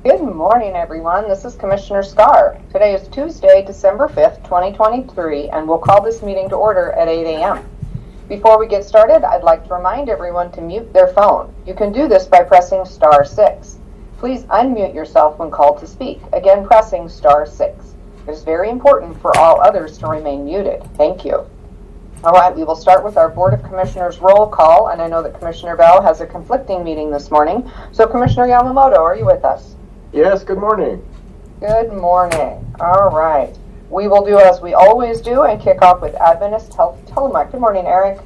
Good morning, everyone. This is Commissioner Scar. Today is Tuesday, December 5th, 2023, and we'll call this meeting to order at 8 a.m. Before we get started, I'd like to remind everyone to mute their phone. You can do this by pressing star 6. Please unmute yourself when called to speak, again pressing star 6. It is very important for all others to remain muted. Thank you. All right, we will start with our Board of Commissioners roll call, and I know that Commissioner Bell has a conflicting meeting this morning. So Commissioner Yamamoto, are you with us? Yes, good morning. Good morning. All right. We will do as we always do and kick off with Adventist Health Telemark. Good morning, Eric.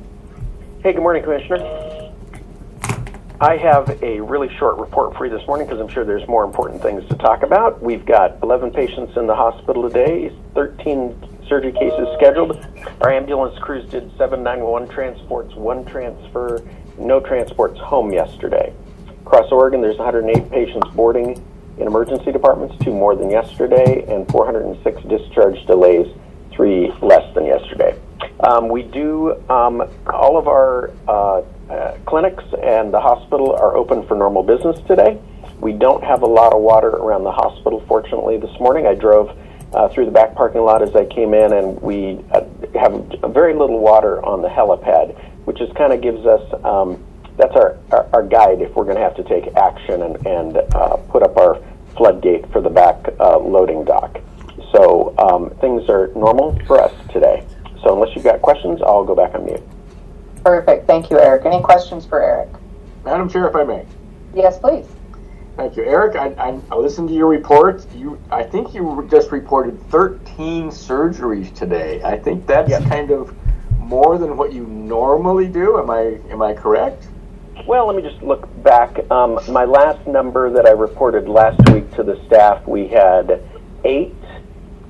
Hey, good morning, Commissioner. I have a really short report for you this morning because I'm sure there's more important things to talk about. We've got 11 patients in the hospital today, 13 surgery cases scheduled. Our ambulance crews did 7 911 transports, 1 transfer, no transports home yesterday. Across Oregon, there's 108 patients boarding in emergency departments, 2 more than yesterday, and 406 discharge delays, 3 less than yesterday. We do, all of our clinics and the hospital are open for normal business today. We don't have a lot of water around the hospital, fortunately, this morning. I drove through the back parking lot as I came in, and we have very little water on the helipad, which is kind of gives us, that's our guide if we're going to have to take action and put up our floodgate for the back loading dock. So things are normal for us today. So unless you've got questions, I'll go back on mute. Perfect. Thank you, Eric. Any questions for Eric? Madam Chair, if I may. Yes, please. Thank you. Eric, I listened to your report. I think you just reported 13 surgeries today. I think that's kind of more than what you normally do. Am I correct? Well, let me just look back. My last number that I reported last week to the staff, we had 8,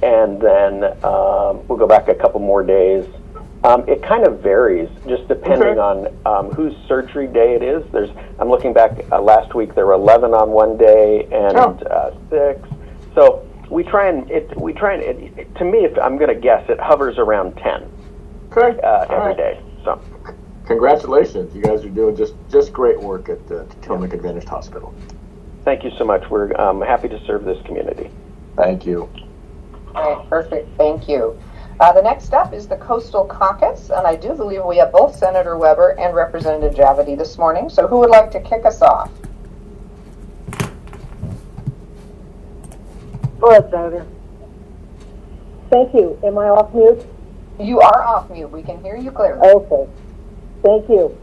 and then we'll go back a couple more days. It kind of varies, just depending on whose surgery day it is. I'm looking back last week. There were 11 on one day and 6. So we try and to me, if I'm going to guess, it hovers around 10 every day. So. Congratulations. You guys are doing just great work at the Tillamook Adventist Hospital. Thank you so much. We're happy to serve this community. Thank you. All right, perfect. Thank you. The next up is the Coastal Caucus, and I do believe we have both Senator Weber and Representative Javity this morning. So who would like to kick us off? Go ahead, Senator. Thank you. Am I off mute? You are off mute. We can hear you clearly. Okay. Thank you.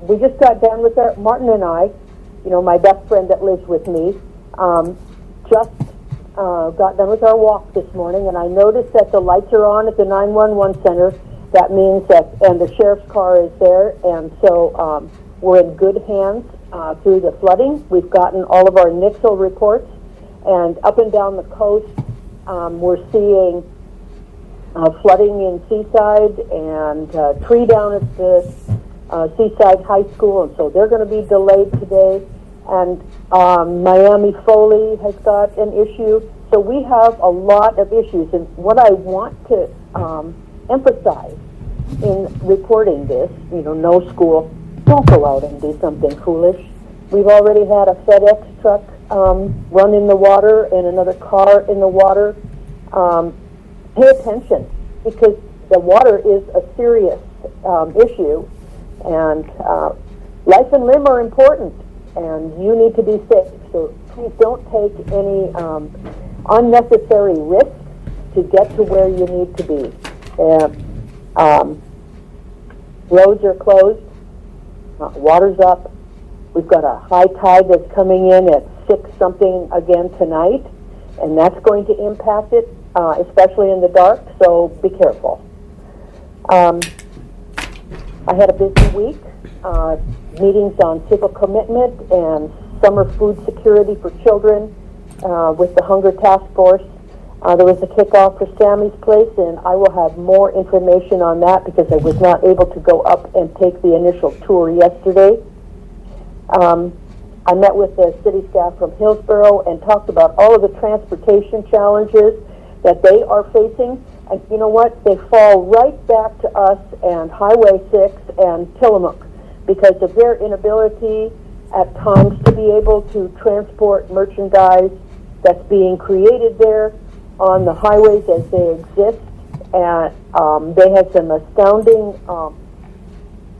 We just got done with Martin and I, my best friend that lives with me, just got done with our walk this morning, and I noticed that the lights are on at the 911 center. That means that, and the sheriff's car is there, and so we're in good hands through the flooding. We've gotten all of our NIXL reports, and up and down the coast, we're seeing flooding in Seaside and tree down at the Seaside High School, and so they're going to be delayed today. And Miami Foley has got an issue. So we have a lot of issues. And what I want to emphasize in reporting this, no school, don't go out and do something foolish. We've already had a FedEx truck run in the water and another car in the water. Pay attention, because the water is a serious issue, and life and limb are important, and you need to be safe. So please don't take any unnecessary risks to get to where you need to be. Roads are closed, water's up. We've got a high tide that's coming in at 6 something again tonight, and that's going to impact it, especially in the dark, so be careful. I had a busy week, meetings on civil commitment and summer food security for children with the Hunger Task Force. There was a kickoff for Sammy's Place, and I will have more information on that because I was not able to go up and take the initial tour yesterday. I met with the city staff from Hillsborough and talked about all of the transportation challenges that they are facing. And you know what? They fall right back to us and Highway 6 and Tillamook because of their inability at times to be able to transport merchandise that's being created there on the highways as they exist. And they had some astounding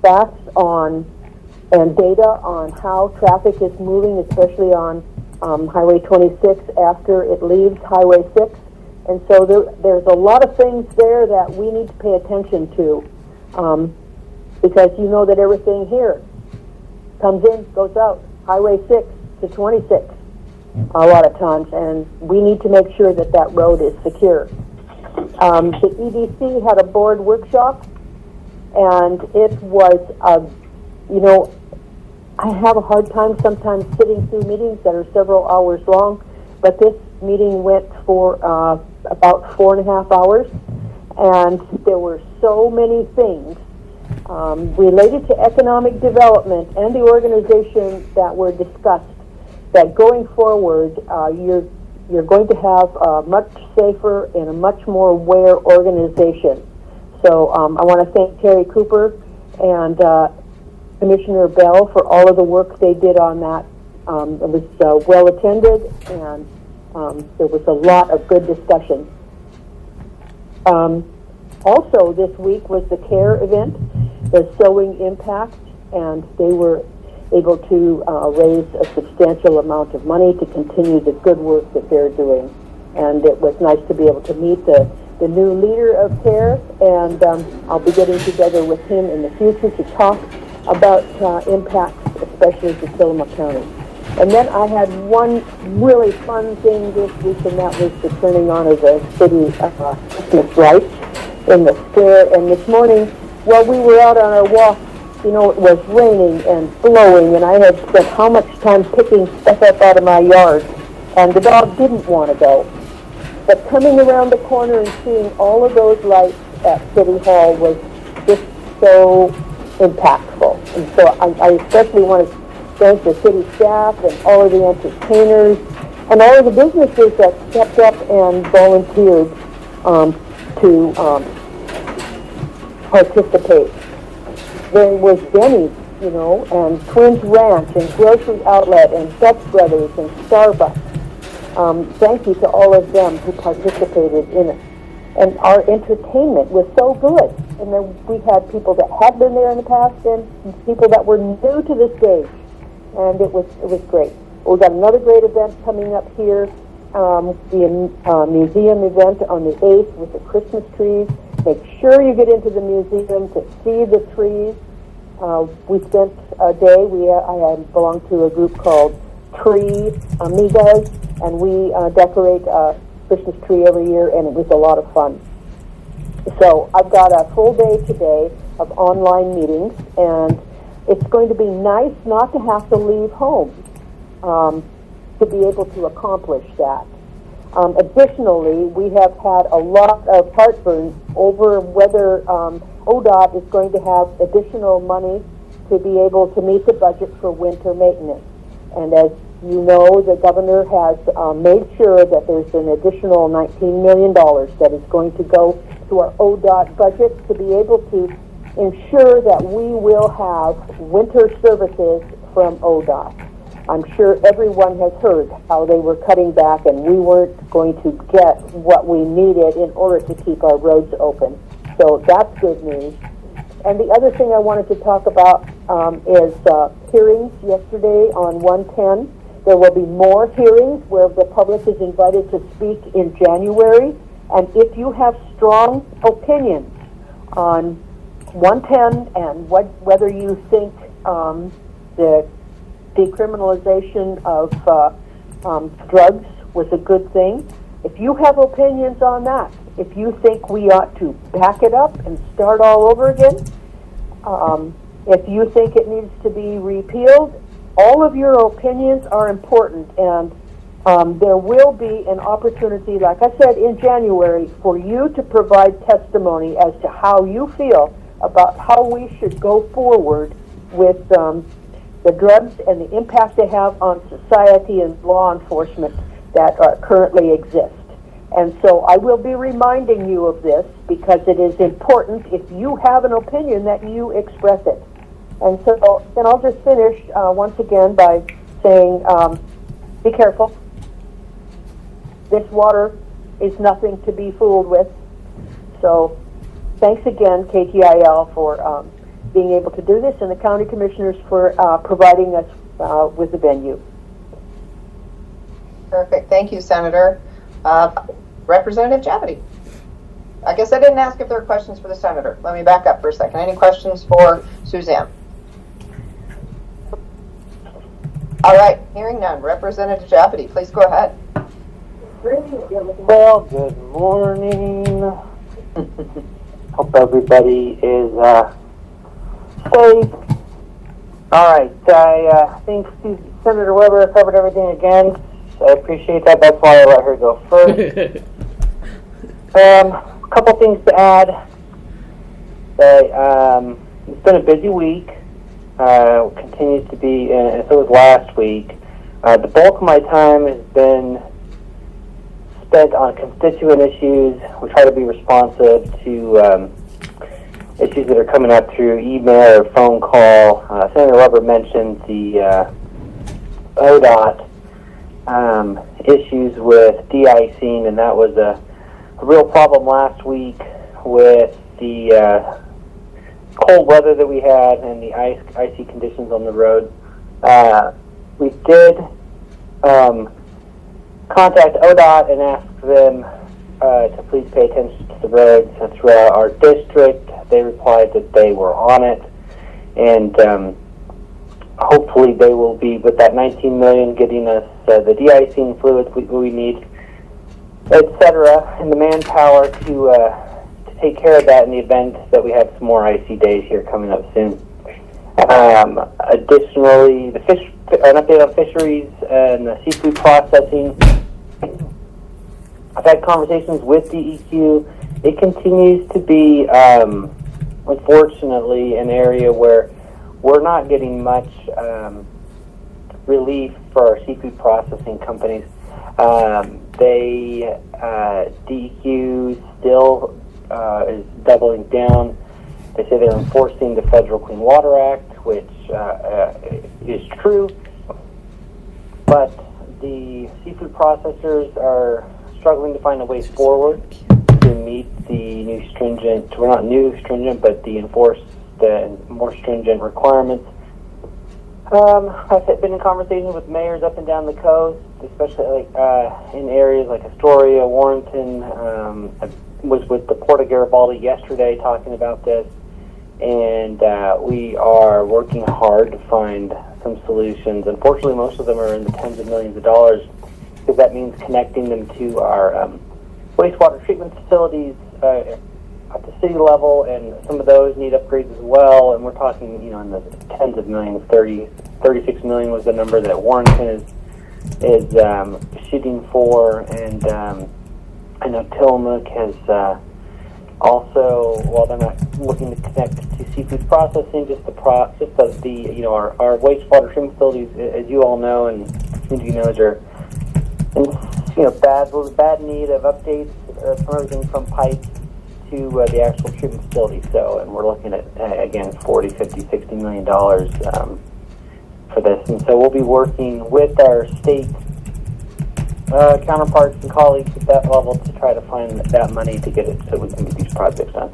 facts on and data on how traffic is moving, especially on Highway 26 after it leaves Highway 6. And so there's a lot of things there that we need to pay attention to, because you know that everything here comes in, goes out, Highway 6 to 26 a lot of times, and we need to make sure that that road is secure. The EDC had a board workshop, and it was, I have a hard time sometimes sitting through meetings that are several hours long, but this meeting went for about 4.5 hours, and there were so many things related to economic development and the organization that were discussed, that going forward, you're going to have a much safer and a much more aware organization. So I want to thank Terry Cooper and Commissioner Bell for all of the work they did on that. It was well attended, and there was a lot of good discussion. Also this week was the CARE event, the Sowing Impact, and they were able to raise a substantial amount of money to continue the good work that they're doing. And it was nice to be able to meet the new leader of CARE, and I'll be getting together with him in the future to talk about impacts, especially to Tillamook County. And then I had one really fun thing this week, and that was the turning on of the city Christmas lights in the square. And this morning, while we were out on our walk, it was raining and blowing, and I had spent how much time picking stuff up out of my yard, and the dog didn't want to go. But coming around the corner and seeing all of those lights at City Hall was just so impactful. And so I especially want to thank the city staff and all of the entertainers and all of the businesses that stepped up and volunteered to participate. There was Denny's, and Twins Ranch and Grocery Outlet and Dutch Brothers and Starbucks. Thank you to all of them who participated in it. And our entertainment was so good. And then we had people that had been there in the past and people that were new to the stage. And it was great. We've got another great event coming up here, the museum event on the 8th with the Christmas trees. Make sure you get into the museum to see the trees. We spent a day, I belong to a group called Tree Amigas, and we decorate a Christmas tree every year, and it was a lot of fun. So I've got a full day today of online meetings, and it's going to be nice not to have to leave home to be able to accomplish that. Additionally, we have had a lot of heartburn over whether ODOT is going to have additional money to be able to meet the budget for winter maintenance. And as you know, the governor has made sure that there's an additional $19 million that is going to go to our ODOT budget to be able to ensure that we will have winter services from ODOT. I'm sure everyone has heard how they were cutting back and we weren't going to get what we needed in order to keep our roads open. So that's good news. And the other thing I wanted to talk about is hearings yesterday on 110. There will be more hearings where the public is invited to speak in January. And if you have strong opinions on 110 and whether you think the decriminalization of drugs was a good thing, if you have opinions on that, if you think we ought to back it up and start all over again, if you think it needs to be repealed, all of your opinions are important, and there will be an opportunity, like I said, in January for you to provide testimony as to how you feel about how we should go forward with the drugs and the impact they have on society and law enforcement that currently exist. And so I will be reminding you of this because it is important, if you have an opinion, that you express it. And so then I'll just finish once again by saying, be careful. This water is nothing to be fooled with. So thanks again, KTIL, for being able to do this, and the county commissioners for providing us with the venue. Perfect. Thank you, Senator. Representative Javity. I guess I didn't ask if there are questions for the senator. Let me back up for a second. Any questions for Suzanne? All right, hearing none. Representative Javity, please go ahead. Well, good morning. Hope everybody is safe. All right, I think Senator Weber covered everything again. I appreciate that. That's why I let her go first. A couple things to add. It's been a busy week. Continues to be, and so was last week. The bulk of my time has been spent on constituent issues. We try to be responsive to issues that are coming up through email or phone call. Senator Weber mentioned the ODOT issues with de-icing, and that was a real problem last week with the cold weather that we had and the icy conditions on the road. We did contact ODOT and ask them to please pay attention to the roads throughout our district. They replied that they were on it, and hopefully they will be, with that $19 million, getting us the de-icing fluids we need, etc., and the manpower to take care of that in the event that we have some more icy days here coming up soon. Additionally, an update on fisheries and the seafood processing. I've had conversations with DEQ. It continues to be, unfortunately, an area where we're not getting much relief for our seafood processing companies. DEQ still is doubling down. They say they're enforcing the Federal Clean Water Act, which is true, but the seafood processors are struggling to find a way forward to meet the new stringent, well, not new stringent, but the more stringent requirements. I've been in conversations with mayors up and down the coast, especially in areas like Astoria, Warrenton. I was with the Port of Garibaldi yesterday talking about this, and we are working hard to find some solutions. Unfortunately, most of them are in the tens of millions of dollars, because that means connecting them to our wastewater treatment facilities at the city level, and some of those need upgrades as well, and we're talking, in the tens of millions. 36 million was the number that Warrenton is shooting for, and I know Tillamook has also, while they're not looking to connect to seafood processing, our wastewater treatment facilities, as you all know, and community knows, are in bad need of updates from everything from pipes to the actual treatment facility. So, and we're looking at, again, $40, $50, $60 million for this. And so we'll be working with our state counterparts and colleagues at that level to try to find that money to get it so we can get these projects done.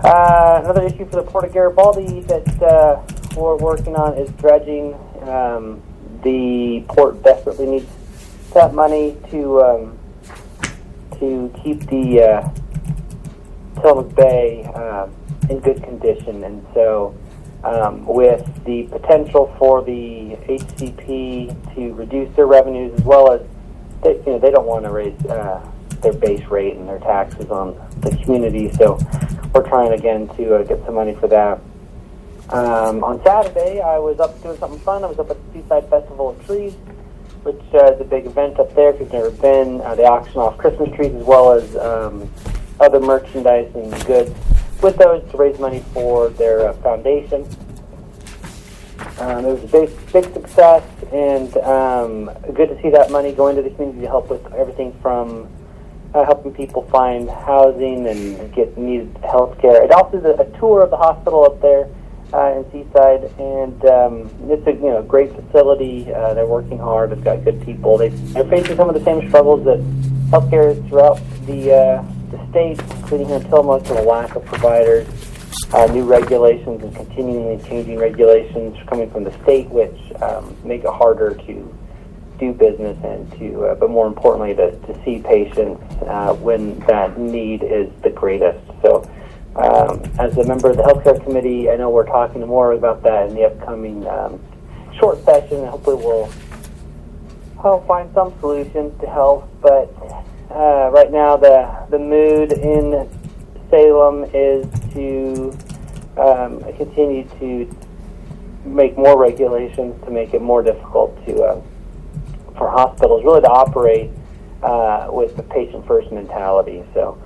Another issue for the Port of Garibaldi that we're working on is dredging. The port desperately needs that money to keep the Tillamook Bay in good condition, and so with the potential for the HCP to reduce their revenues, as well as they don't want to raise their base rate and their taxes on the community, so we're trying again to get some money for that. On Saturday, I was up doing something fun. I was up at the Seaside Festival of Trees, which is a big event up there. If you've never been, they auction off Christmas trees as well as other merchandise and goods with those to raise money for their foundation. It was a big success, and good to see that money go into the community to help with everything from helping people find housing and get needed health care. It also is a tour of the hospital up there in Seaside, and it's a great facility. They're working hard. They've got good people. They're facing some of the same struggles that healthcare is throughout the state, including here in Tillamook, with a lack of providers, new regulations, and continually changing regulations coming from the state, which make it harder to do business and to, but more importantly, to see patients when that need is the greatest. So, as a member of the healthcare committee, I know we're talking more about that in the upcoming short session, and hopefully we'll find some solutions to help. But right now, the mood in Salem is to continue to make more regulations to make it more difficult for hospitals really to operate with the patient-first mentality. So,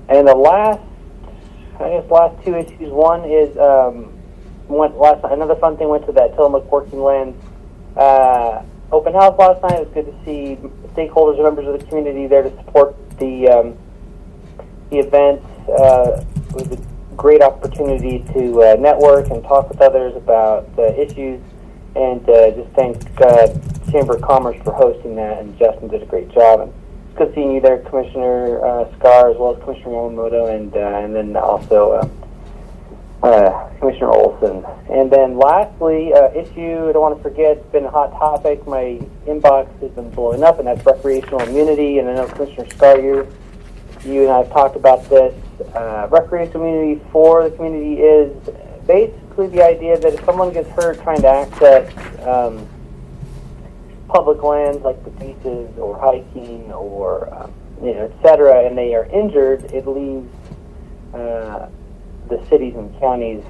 and the last two issues. One is another fun thing. Went to that Tillamook Working Lands open house last night. It was good to see stakeholders and members of the community there to support the event. It was a great opportunity to network and talk with others about the issues, and just thank Chamber of Commerce for hosting that, and Justin did a great job. And it's good seeing you there, Commissioner Scar, as well as Commissioner Yamamoto, and then also Commissioner Olson. And then lastly, issue I don't want to forget, it's been a hot topic. My inbox has been blowing up, and that's recreational immunity. And I know Commissioner Scar, you and I have talked about this. Recreational immunity for the community is basically the idea that if someone gets hurt trying to access public lands like the beaches or hiking or etc., and they are injured, it leaves the cities and counties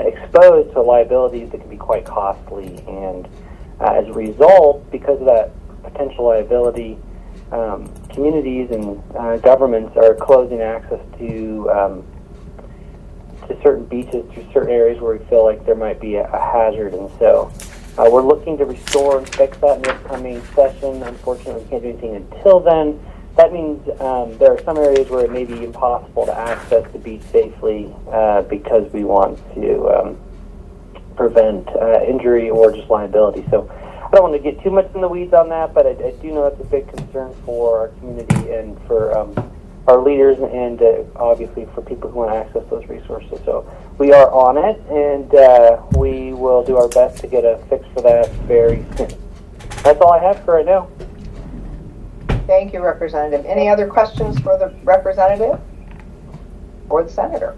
exposed to liabilities that can be quite costly. And as a result, because of that potential liability, communities and governments are closing access to certain beaches, to certain areas where we feel like there might be a hazard. And so we're looking to restore and fix that in the upcoming session. Unfortunately, we can't do anything until then. That means there are some areas where it may be impossible to access the beach safely because we want to prevent injury or just liability. So I don't want to get too much in the weeds on that, but I do know that's a big concern for our community and for our leaders, and obviously for people who want to access those resources. So we are on it, and we will do our best to get a fix for that very soon. That's all I have for right now. Thank you, Representative. Any other questions for the representative or the senator?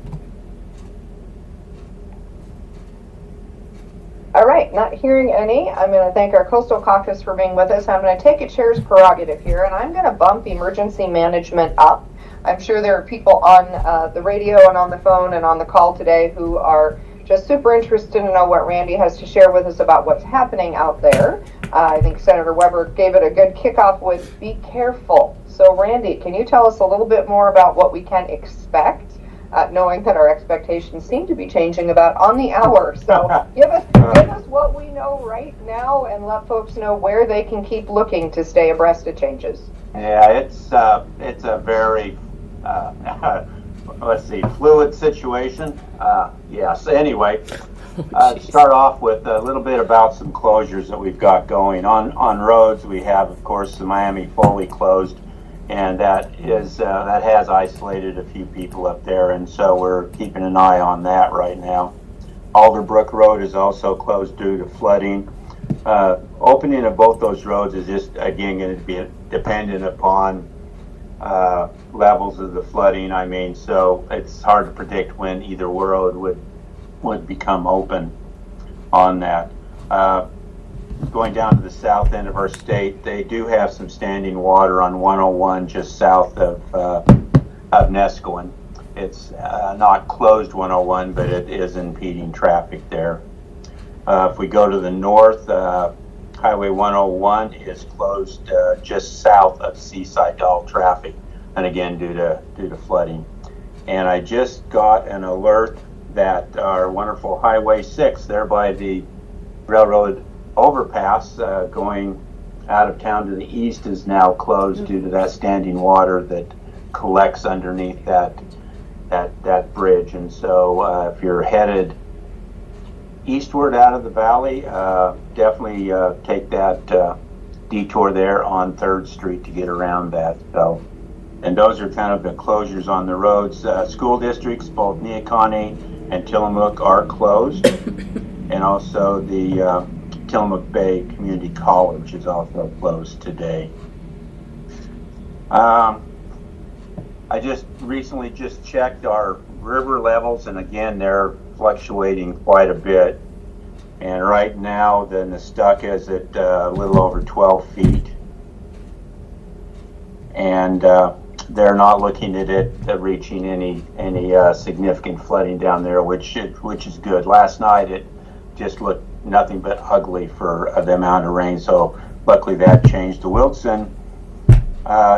All right, not hearing any. I'm going to thank our Coastal Caucus for being with us. I'm going to take a chair's prerogative here, and I'm going to bump emergency management up. I'm sure there are people on the radio and on the phone and on the call today who are just super interested to know what Randy has to share with us about what's happening out there. I think Senator Weber gave it a good kickoff with be careful. So Randy, can you tell us a little bit more about what we can expect, knowing that our expectations seem to be changing about on the hour? So give us what we know right now and let folks know where they can keep looking to stay abreast of changes. Yeah, it's a very fluid situation. Yes. Anyway, to start off with a little bit about some closures that we've got going on roads. We have, of course, the Miami fully closed, and that has isolated a few people up there, and so we're keeping an eye on that right now. Alderbrook Road is also closed due to flooding. Opening of both those roads is just again going to be dependent upon levels of the flooding. So it's hard to predict when either road would become open on that. Going down to the south end of our state, they do have some standing water on 101 just south of Nescoin. It's not closed 101, but it is impeding traffic there. If we go to the north, Highway 101 is closed just south of Seaside to all traffic, and again due to flooding. And I just got an alert that our wonderful Highway 6 there by the railroad overpass going out of town to the east is now closed due to that standing water that collects underneath that that bridge. And so if you're headed eastward out of the valley, definitely take that detour there on 3rd Street to get around that. So, and those are kind of the closures on the roads. School districts, both Neocony and Tillamook, are closed, and also the Tillamook Bay Community College is also closed today. I just recently checked our river levels, and again, they're fluctuating quite a bit. And right now, the Nestucca is at a little over 12 feet. And they're not looking at it reaching any significant flooding down there, which is good. Last night, it just looked nothing but ugly for the amount of rain. So luckily that changed. The Wilson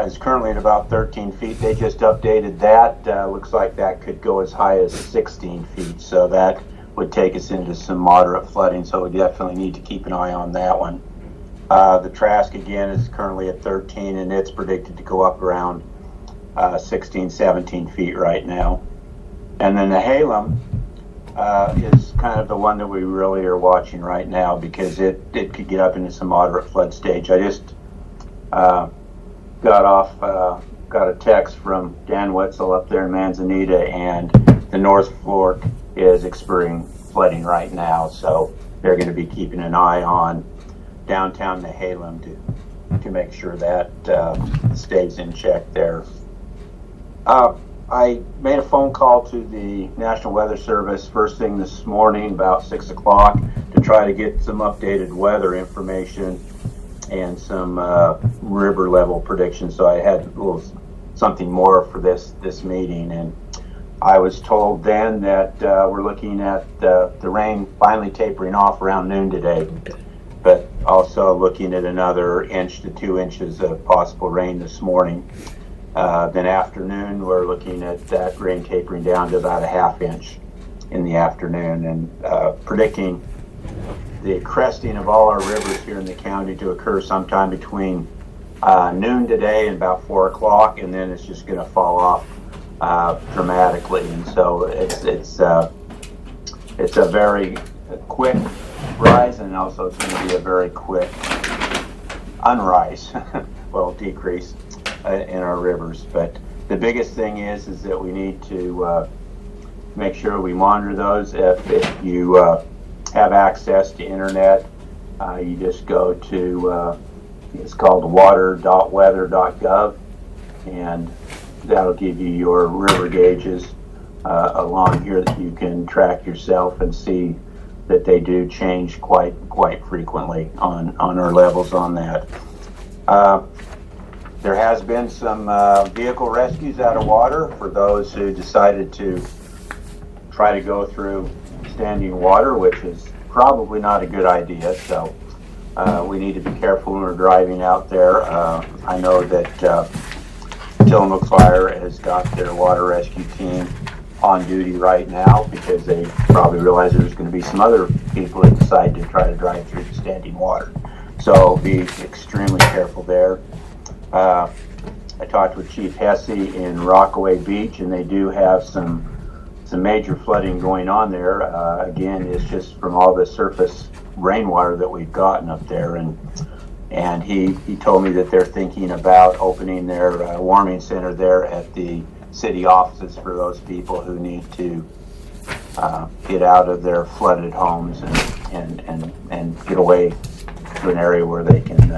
is currently at about 13 feet. They just updated that. Looks like that could go as high as 16 feet. So that would take us into some moderate flooding. So we definitely need to keep an eye on that one. The Trask again is currently at 13, and it's predicted to go up around 16, 17 feet right now. And then the Halem is kind of the one that we really are watching right now, because it could get up into some moderate flood stage. I just got a text from Dan Wetzel up there in Manzanita, and the North Fork is experiencing flooding right now, so they're going to be keeping an eye on downtown Nehalem to make sure that stays in check there. I made a phone call to the National Weather Service first thing this morning about 6 o'clock to try to get some updated weather information and some river level predictions. So I had a little something more for this meeting, and I was told then that we're looking at the rain finally tapering off around noon today, but also looking at another 1 to 2 inches of possible rain this morning. Then afternoon, we're looking at that rain tapering down to about a ½ inch in the afternoon, and predicting the cresting of all our rivers here in the county to occur sometime between noon today and about 4 o'clock, and then it's just going to fall off dramatically. And so it's a very quick rise, and also it's going to be a very quick unrise, well, decrease in our rivers. But the biggest thing is that we need to make sure we monitor those. If you have access to internet, you just go to it's called water.weather.gov, and that'll give you your river gauges along here that you can track yourself and see that they do change quite frequently on our levels on that. There has been some vehicle rescues out of water for those who decided to try to go through standing water, which is probably not a good idea. So we need to be careful when we're driving out there. I know that Tillamook Fire has got their water rescue team on duty right now, because they probably realize there's going to be some other people that decide to try to drive through the standing water. So be extremely careful there. I talked with Chief Hesse in Rockaway Beach, and they do have some major flooding going on there. Again, it's just from all the surface rainwater that we've gotten up there, and he told me that they're thinking about opening their warming center there at the city offices for those people who need to get out of their flooded homes and get away to an area where they can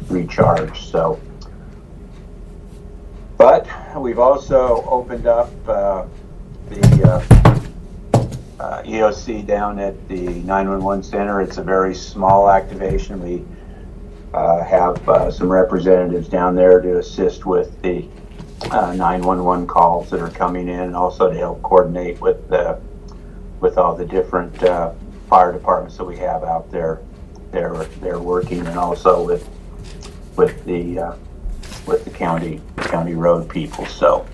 recharge. So, but we've also opened up the EOC down at the 911 center. It's a very small activation. We have some representatives down there to assist with the 911 calls that are coming in, and also to help coordinate with all the different fire departments that we have out there. They're working, and also with the county road people. So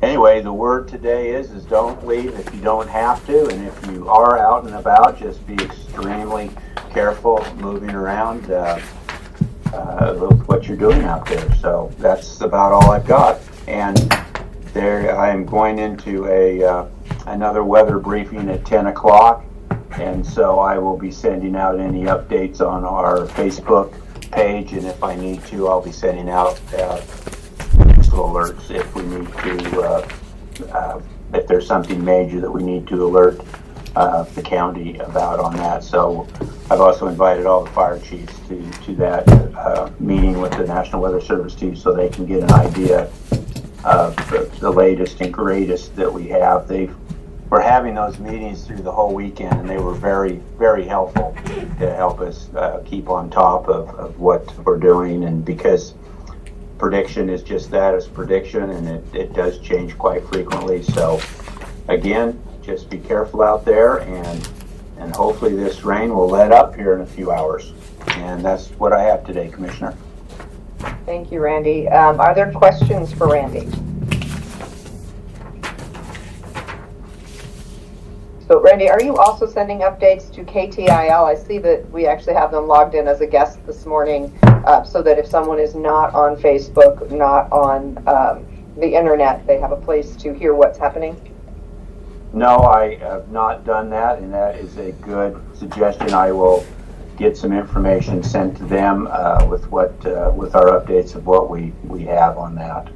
anyway, the word today is don't leave if you don't have to, and if you are out and about, just be extremely careful moving around with what you're doing out there. So that's about all I've got. And I'm going into another weather briefing at 10 o'clock, and so I will be sending out any updates on our Facebook page, and if I need to, I'll be sending out alerts if we need to, if there's something major that we need to alert the county about on that. So I've also invited all the fire chiefs to that meeting with the National Weather Service too, so they can get an idea of the latest and greatest that we have. We're having those meetings through the whole weekend, and they were very, very helpful to help us keep on top of what we're doing. And because prediction is just that, it's prediction, and it does change quite frequently. So again, just be careful out there, and hopefully this rain will let up here in a few hours. And that's what I have today, Commissioner. Thank you, Randy. Are there questions for Randy? So, Randy, are you also sending updates to KTIL? I see that we actually have them logged in as a guest this morning, so that if someone is not on Facebook, not on the internet, they have a place to hear what's happening? No, I have not done that, and that is a good suggestion. I will get some information sent to them with our updates of what we have on that.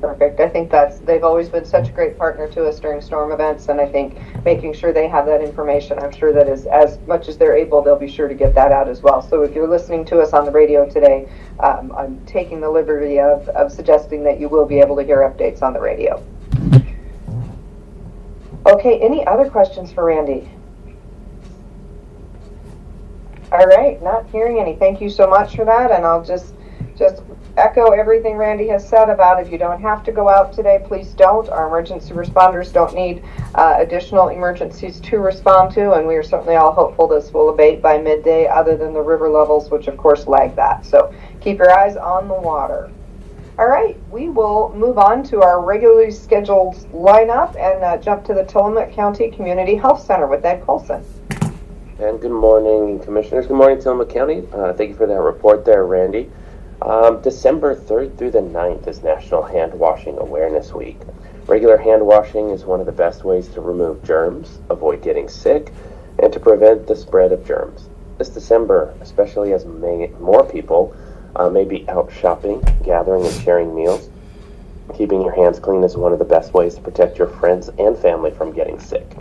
Perfect. I think they've always been such a great partner to us during storm events, and I think making sure they have that information, I'm sure that is, as much as they're able, they'll be sure to get that out as well. So if you're listening to us on the radio today, I'm taking the liberty of suggesting that you will be able to hear updates on the radio. Okay, any other questions for Randy? All right, not hearing any. Thank you so much for that, and I'll just echo everything Randy has said about if you don't have to go out today, please don't. Our emergency responders don't need additional emergencies to respond to, and we are certainly all hopeful this will abate by midday, other than the river levels, which of course lag that. So keep your eyes on the water. All right, we will move on to our regularly scheduled lineup and jump to the Tillamook County Community Health Center with Ed Colson. And good morning, Commissioners. Good morning, Tillamook County. Thank you for that report there, Randy. December 3rd through the 9th is National Hand Washing Awareness Week. Regular hand washing is one of the best ways to remove germs, avoid getting sick, and to prevent the spread of germs. This December, especially as more people may be out shopping, gathering, and sharing meals, keeping your hands clean is one of the best ways to protect your friends and family from getting sick.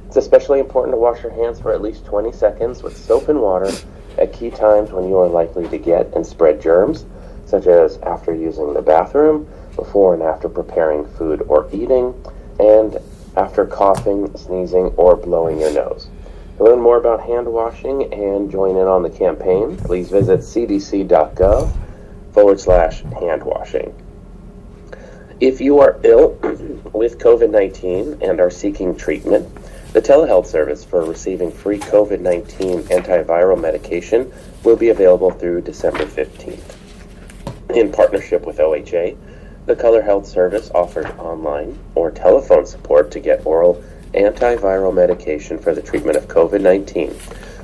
It's especially important to wash your hands for at least 20 seconds with soap and water at key times when you are likely to get and spread germs, such as after using the bathroom, before and after preparing food or eating, and after coughing, sneezing, or blowing your nose. To learn more about hand washing and join in on the campaign, please visit cdc.gov/hand washing. If you are ill with COVID-19 and are seeking treatment, the telehealth service for receiving free COVID-19 antiviral medication will be available through December 15th. In partnership with OHA, the Color Health Service offers online or telephone support to get oral antiviral medication for the treatment of COVID-19,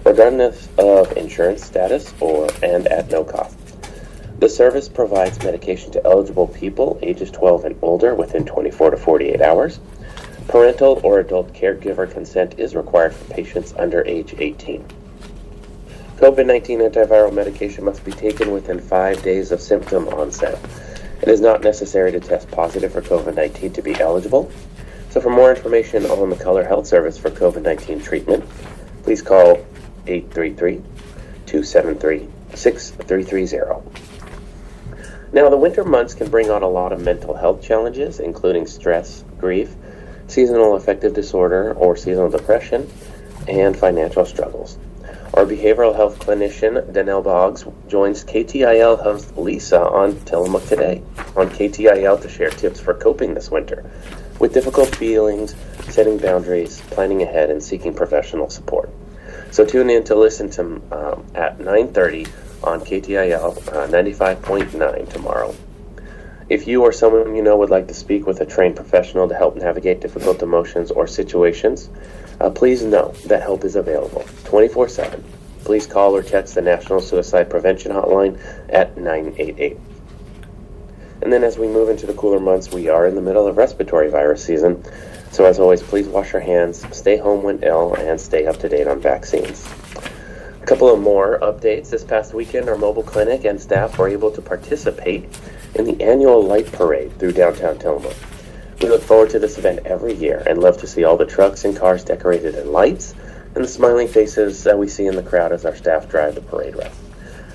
regardless of insurance status and at no cost. The service provides medication to eligible people ages 12 and older within 24 to 48 hours. Parental or adult caregiver consent is required for patients under age 18. COVID-19 antiviral medication must be taken within 5 days of symptom onset. It is not necessary to test positive for COVID-19 to be eligible. So for more information on the Color Health Service for COVID-19 treatment, please call 833-273-6330. Now, the winter months can bring on a lot of mental health challenges, including stress, grief, seasonal affective disorder or seasonal depression, and financial struggles. Our behavioral health clinician, Danelle Boggs, joins KTIL host Lisa on Tillamook Today on KTIL to share tips for coping this winter with difficult feelings, setting boundaries, planning ahead, and seeking professional support. So tune in to listen to at 9:30 on KTIL 95.9 tomorrow. If you or someone you know would like to speak with a trained professional to help navigate difficult emotions or situations, please know that help is available 24/7. Please call or text the National Suicide Prevention Hotline at 988. And then as we move into the cooler months, we are in the middle of respiratory virus season. So as always, please wash your hands, stay home when ill, and stay up to date on vaccines. A couple of more updates. This past weekend, our mobile clinic and staff were able to participate in the annual light parade through downtown Tillamook. We look forward to this event every year and love to see all the trucks and cars decorated in lights and the smiling faces that we see in the crowd as our staff drive the parade route.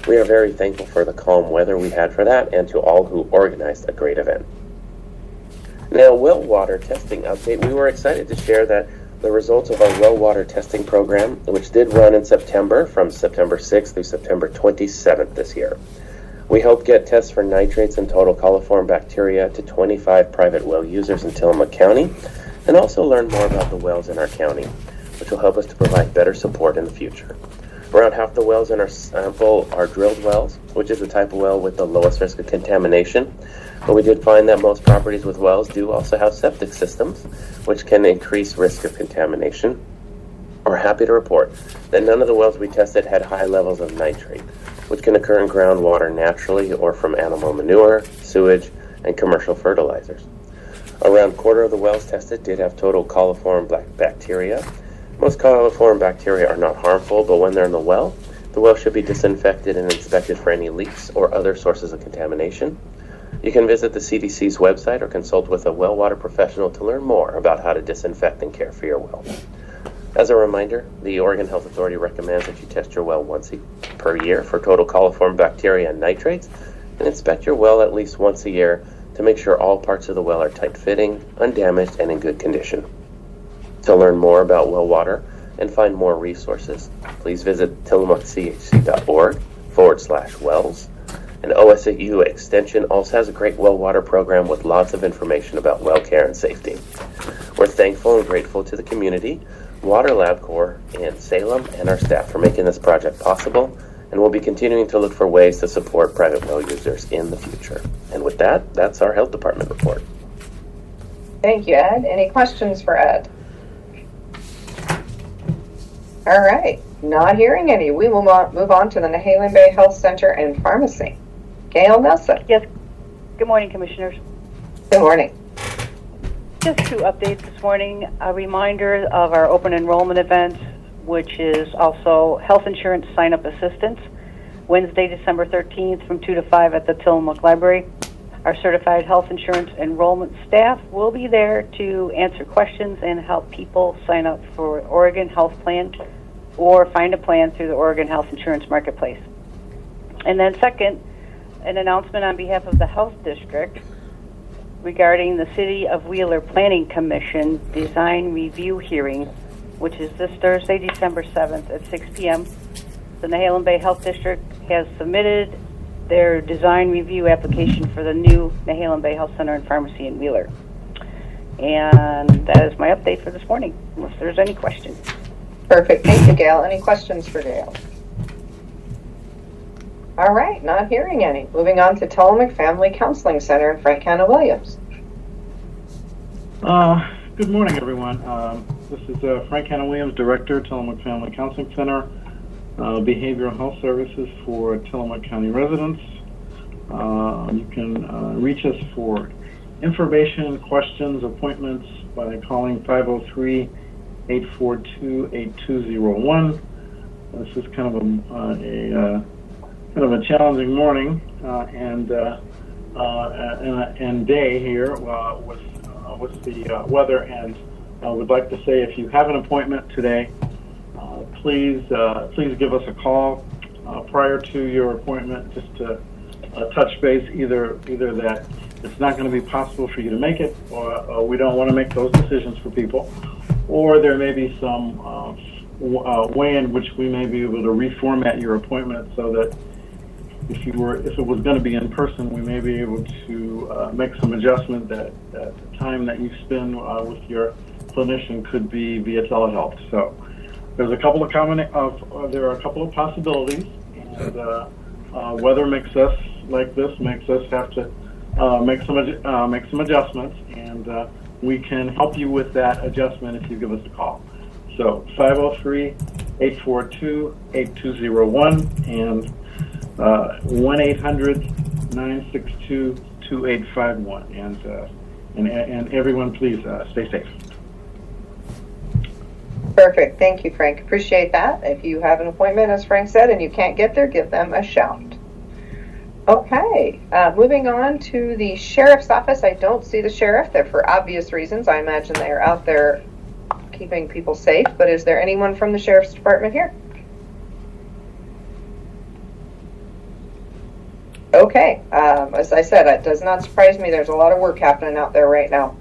We are very thankful for the calm weather we had for that and to all who organized a great event. Now, well water testing update. We were excited to share that the results of our well water testing program, which did run in September, from September 6th through September 27th this year. We helped get tests for nitrates and total coliform bacteria to 25 private well users in Tillamook County, and also learn more about the wells in our county, which will help us to provide better support in the future. Around half the wells in our sample are drilled wells, which is the type of well with the lowest risk of contamination. But we did find that most properties with wells do also have septic systems, which can increase risk of contamination. We're happy to report that none of the wells we tested had high levels of nitrate, which can occur in groundwater naturally or from animal manure, sewage, and commercial fertilizers. Around a quarter of the wells tested did have total coliform bacteria. Most coliform bacteria are not harmful, but when they're in the well should be disinfected and inspected for any leaks or other sources of contamination. You can visit the CDC's website or consult with a well water professional to learn more about how to disinfect and care for your well. As a reminder, the Oregon Health Authority recommends that you test your well once per year for total coliform bacteria and nitrates, and inspect your well at least once a year to make sure all parts of the well are tight-fitting, undamaged, and in good condition. To learn more about well water and find more resources, please visit tillamookchc.org/wells. And OSU Extension also has a great well water program with lots of information about well care and safety. We're thankful and grateful to the community, Water Lab Corps, and Salem, and our staff for making this project possible, and we'll be continuing to look for ways to support private well users in the future. And with that, that's our health department report. Thank you, Ed. Any questions for Ed? All right, not hearing any. We will move on to the Nehalem Bay Health Center and Pharmacy. Gail Nelson. Yes. Good morning, Commissioners. Good morning. Just two updates this morning. A reminder of our open enrollment event, which is also health insurance sign-up assistance, Wednesday, December 13th from 2 to 5 at the Tillamook Library. Our certified health insurance enrollment staff will be there to answer questions and help people sign up for Oregon Health Plan or find a plan through the Oregon Health Insurance Marketplace. And then second, an announcement on behalf of the Health District regarding the City of Wheeler Planning Commission design review hearing, which is this Thursday, December 7th at 6 p.m. The Nehalem Bay Health District has submitted their design review application for the new Nehalem Bay Health Center and Pharmacy in Wheeler. And that is my update for this morning, unless there's any questions. Perfect. Thank you, Gail. Any questions for Gail? All right, not hearing any. Moving on to Tillamook Family Counseling Center and Frank Hanna Williams. Good morning, everyone. This is Frank Hanna Williams, Director, Tillamook Family Counseling Center, Behavioral Health Services for Tillamook County residents. You can reach us for information, questions, appointments by calling 503-842-8201. This is kind of a challenging morning and day here with the weather, and I would like to say, if you have an appointment today, please give us a call prior to your appointment, just to touch base, either that it's not going to be possible for you to make it, or we don't want to make those decisions for people, or there may be some way in which we may be able to reformat your appointment so that if it was going to be in person, we may be able to make some adjustment that the time that you spend with your clinician could be via telehealth. So there's a couple of there are a couple of possibilities, and weather makes us like this, makes us have to make some adjustments, and we can help you with that adjustment if you give us a call. So 503-842-8201 and 1-800-962 2851. And everyone, please stay safe. Perfect. Thank you, Frank. Appreciate that. If you have an appointment, as Frank said, and you can't get there, give them a shout. Okay, moving on to the sheriff's office. I don't see the sheriff there for obvious reasons. I imagine they are out there keeping people safe, but is there anyone from the sheriff's department here? Okay, as I said, it does not surprise me. There's a lot of work happening out there right now.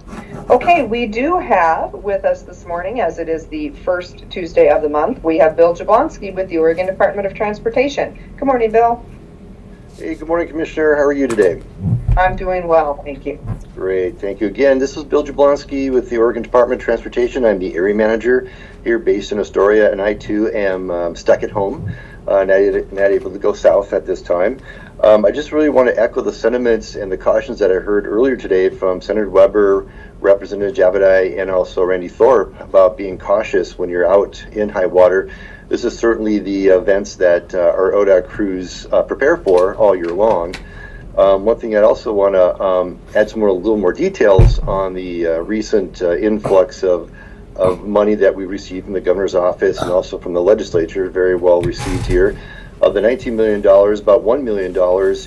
Okay, we do have with us this morning, as it is the first Tuesday of the month, we have Bill Jablonski with the Oregon Department of Transportation. Good morning, Bill. Hey, good morning, Commissioner. How are you today? I'm doing well, thank you. Great, thank you again. This is Bill Jablonski with the Oregon Department of Transportation. I'm the area manager here based in Astoria, and I too am stuck at home, not able to go south at this time. I just really want to echo the sentiments and the cautions that I heard earlier today from Senator Weber, Representative Javidai, and also Randy Thorpe about being cautious when you're out in high water. This is certainly the events that our ODOT crews prepare for all year long. One thing I also want to add a little more details on the recent influx of money that we received from the governor's office and also from the legislature, very well received here. Of the $19 million, about $1 million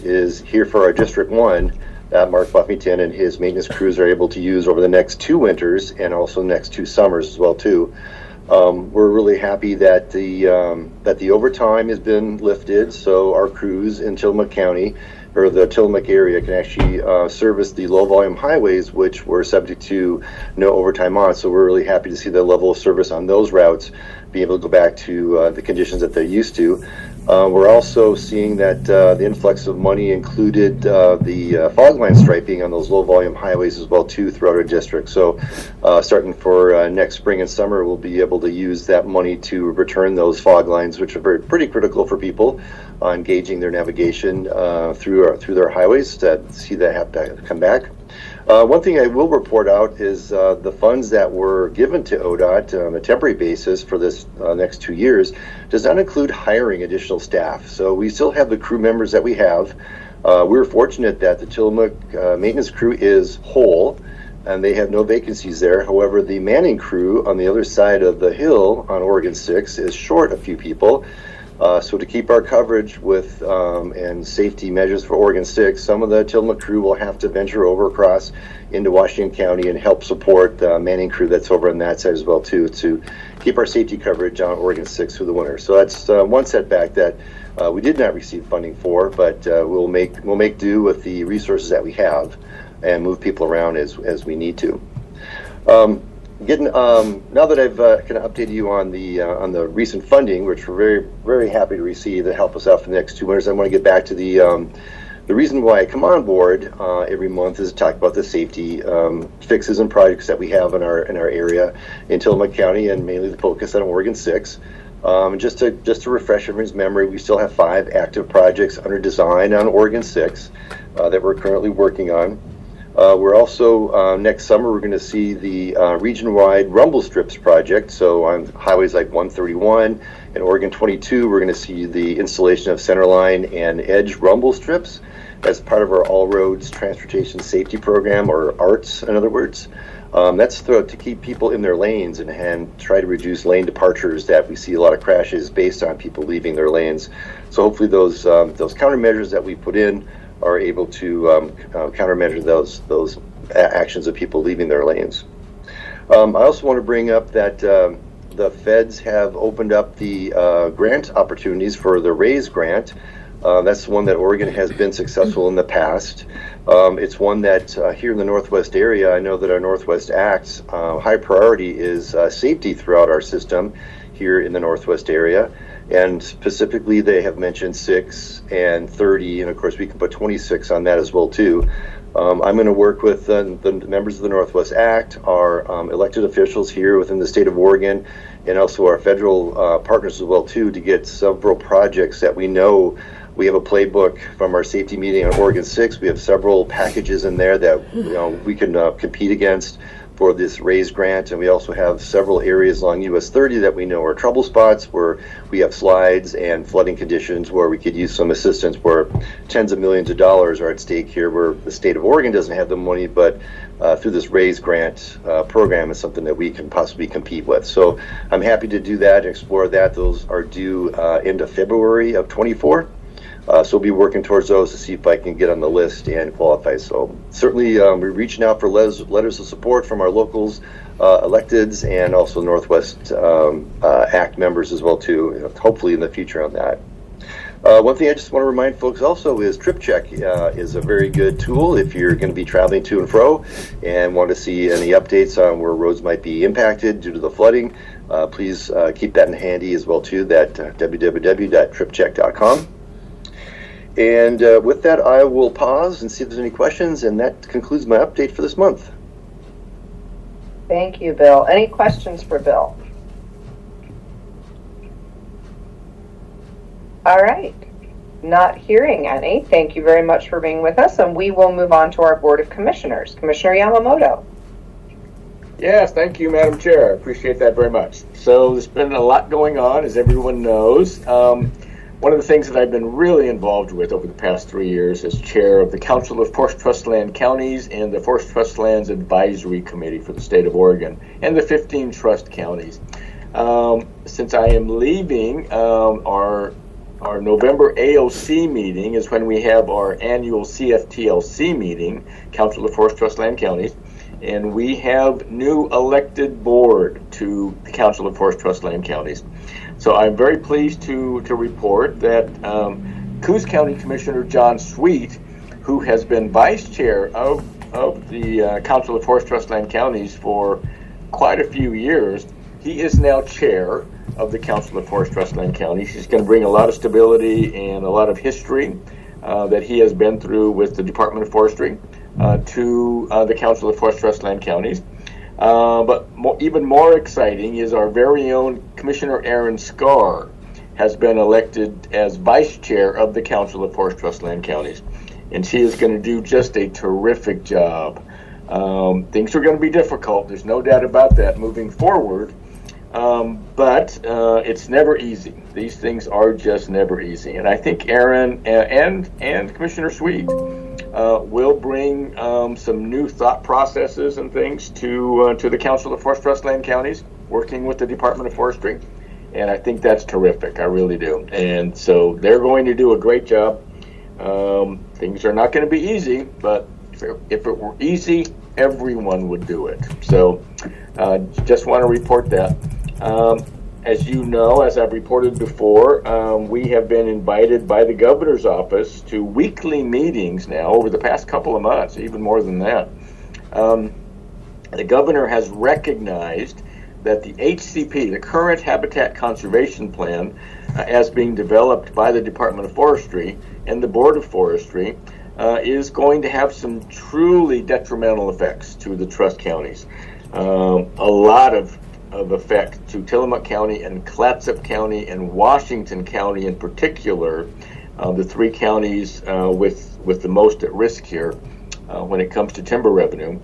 is here for our District 1 that Mark Buffington and his maintenance crews are able to use over the next 2 winters and also the next 2 summers as well too. We're really happy that the overtime has been lifted, so our crews in Tillamook County or the Tillamook area can actually service the low volume highways, which were subject to no overtime on. So we're really happy to see the level of service on those routes be able to go back to the conditions that they're used to. We're also seeing that the influx of money included the fog line striping on those low volume highways as well too throughout our district. So starting for next spring and summer, we'll be able to use that money to return those fog lines, which are pretty critical for people on gauging their navigation through their highways to see that have to come back. One thing I will report out is the funds that were given to ODOT on a temporary basis for this next 2 years does not include hiring additional staff. So we still have the crew members that we have. We're fortunate that the Tillamook maintenance crew is whole and they have no vacancies there. However, the Manning crew on the other side of the hill on Oregon 6 is short a few people. So to keep our coverage with and safety measures for Oregon 6, some of the Tillamook crew will have to venture over across into Washington County and help support the Manning crew that's over on that side as well too, to keep our safety coverage on Oregon 6 through the winter. So that's one setback that we did not receive funding for, but we'll make do with the resources that we have and move people around as we need to. Now that I've kind of updated you on the recent funding, which we're very, very happy to receive to help us out for the next 2 winters, I want to get back to the reason why I come on board every month is to talk about the safety fixes and projects that we have in our area in Tillamook County, and mainly the focus on Oregon 6. Just to refresh everyone's memory, we still have 5 active projects under design on Oregon 6 that we're currently working on. We're also, next summer, we're going to see the region-wide rumble strips project. So on highways like 131 and Oregon 22, we're going to see the installation of centerline and edge rumble strips as part of our All Roads Transportation Safety Program, or ARTS in other words. That's to keep people in their lanes and try to reduce lane departures that we see a lot of crashes based on people leaving their lanes. So hopefully those countermeasures that we put in are able to countermeasure those actions of people leaving their lanes. I also want to bring up that the feds have opened up the grant opportunities for the RAISE grant. That's one that Oregon has been successful in the past. It's one that here in the Northwest area, I know that our Northwest Act's high priority is safety throughout our system here in the Northwest area. And specifically, they have mentioned 6 and 30, and of course we can put 26 on that as well too. I'm going to work with the members of the Northwest Act, our elected officials here within the state of Oregon, and also our federal partners as well too, to get several projects that we know. We have a playbook from our safety meeting on Oregon 6. We have several packages in there that we can compete against for this RAISE grant, and we also have several areas along US 30 that we know are trouble spots where we have slides and flooding conditions where we could use some assistance, where tens of millions of dollars are at stake here, where the state of Oregon doesn't have the money, but through this RAISE grant program is something that we can possibly compete with. So I'm happy to do that and explore that. Those are due end of February of 24. So we'll be working towards those to see if I can get on the list and qualify. So certainly we're reaching out for letters of support from our locals, electeds, and also Northwest ACT members as well too, hopefully in the future on that. One thing I just want to remind folks also is TripCheck is a very good tool if you're going to be traveling to and fro and want to see any updates on where roads might be impacted due to the flooding. Please keep that in handy as well too, that www.tripcheck.com. And with that, I will pause and see if there's any questions, and that concludes my update for this month. Thank you, Bill. Any questions for Bill? All right. Not hearing any. Thank you very much for being with us, and we will move on to our Board of Commissioners. Commissioner Yamamoto. Yes, thank you, Madam Chair. I appreciate that very much. So there's been a lot going on, as everyone knows. One of the things that I've been really involved with over the past 3 years as chair of the Council of Forest Trust Land Counties and the Forest Trust Lands Advisory Committee for the state of Oregon and the 15 trust counties. Since I am leaving, our November AOC meeting is when we have our annual CFTLC meeting, Council of Forest Trust Land Counties, and we have new elected board to the Council of Forest Trust Land Counties. So I'm very pleased to report that Coos County Commissioner John Sweet, who has been vice chair of the Council of Forest Trust Land Counties for quite a few years, he is now chair of the Council of Forest Trust Land Counties. He's going to bring a lot of stability and a lot of history that he has been through with the Department of Forestry to the Council of Forest Trust Land Counties. But even more exciting is our very own Commissioner Erin Scarr has been elected as vice chair of the Council of Forest Trust Land Counties. And she is going to do just a terrific job. Things are going to be difficult. There's no doubt about that moving forward. But it's never easy. These things are just never easy. And I think Erin and Commissioner Sweet will bring some new thought processes and things to the Council of Forest Trust Land Counties, working with the Department of Forestry. And I think that's terrific. I really do. And so they're going to do a great job. Things are not going to be easy, but if it were easy, everyone would do it. So just want to report that. As you know, as I've reported before, we have been invited by the governor's office to weekly meetings now over the past couple of months, even more than that. The governor has recognized that the HCP, the current Habitat Conservation Plan, as being developed by the Department of Forestry and the Board of Forestry, is going to have some truly detrimental effects to the trust counties. A lot of effect to Tillamook County and Clatsop County and Washington County in particular, the three counties with the most at risk here when it comes to timber revenue.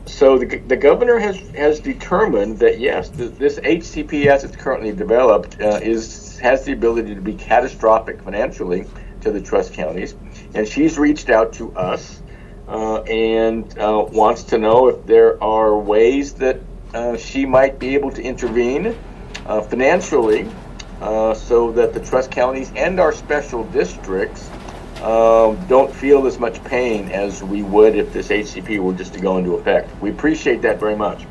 So the governor has determined that yes, this HCP as it's currently developed has the ability to be catastrophic financially to the trust counties, and she's reached out to us and wants to know if there are ways that she might be able to intervene financially so that the trust counties and our special districts don't feel as much pain as we would if this HCP were just to go into effect. We appreciate that very much.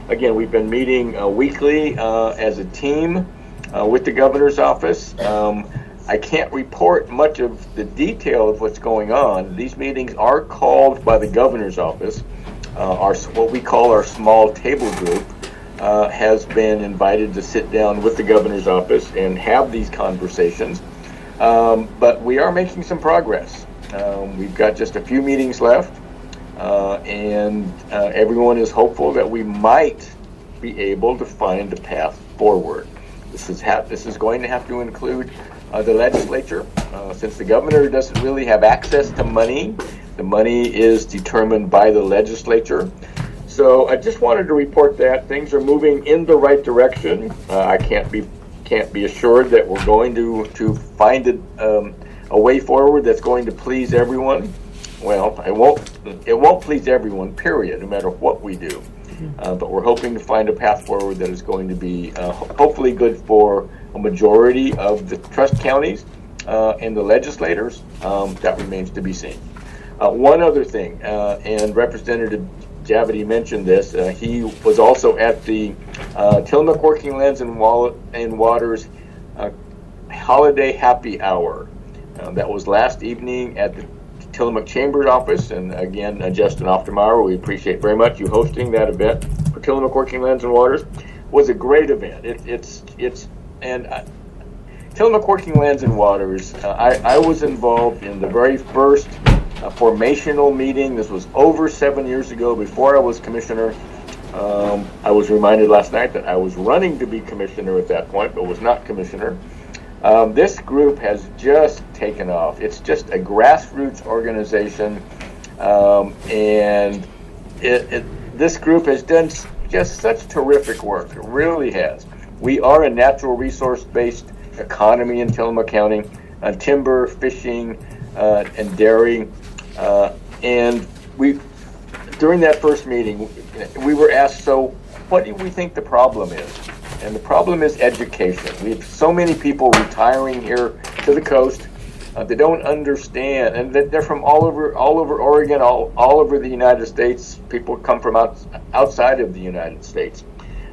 Again, we've been meeting weekly as a team with the governor's office. I can't report much of the detail of what's going on. These meetings are called by the governor's office. What we call our small table group has been invited to sit down with the governor's office and have these conversations. But we are making some progress. We've got just a few meetings left, and everyone is hopeful that we might be able to find a path forward. This is going to have to include the legislature, since the governor doesn't really have access to money. The money is determined by the legislature. So I just wanted to report that things are moving in the right direction. I can't be assured that we're going to find a way forward that's going to please everyone. Well, it won't please everyone, period, no matter what we do. But we're hoping to find a path forward that is going to be hopefully good for a majority of the trust counties and the legislators. That remains to be seen. One other thing, and Representative Javity mentioned this, he was also at the Tillamook Working Lands and Waters Holiday Happy Hour. That was last evening at the Tillamook Chamber's office, and again, Justin Oftermeyer, we appreciate very much you hosting that event for Tillamook Working Lands and Waters. It was a great event. Tillamook Working Lands and Waters, I was involved in the very first formational meeting. This was over 7 years ago, before I was commissioner. I was reminded last night that I was running to be commissioner at that point, but was not commissioner. This group has just taken off. It's just a grassroots organization, and this group has done just such terrific work. It really has. We are a natural resource-based economy in Tillamook County, timber, fishing, and dairy. And during that first meeting, we were asked, so what do we think the problem is? And the problem is education. We have so many people retiring here to the coast. They don't understand, and they're from all over Oregon, all over the United States. People come from outside of the United States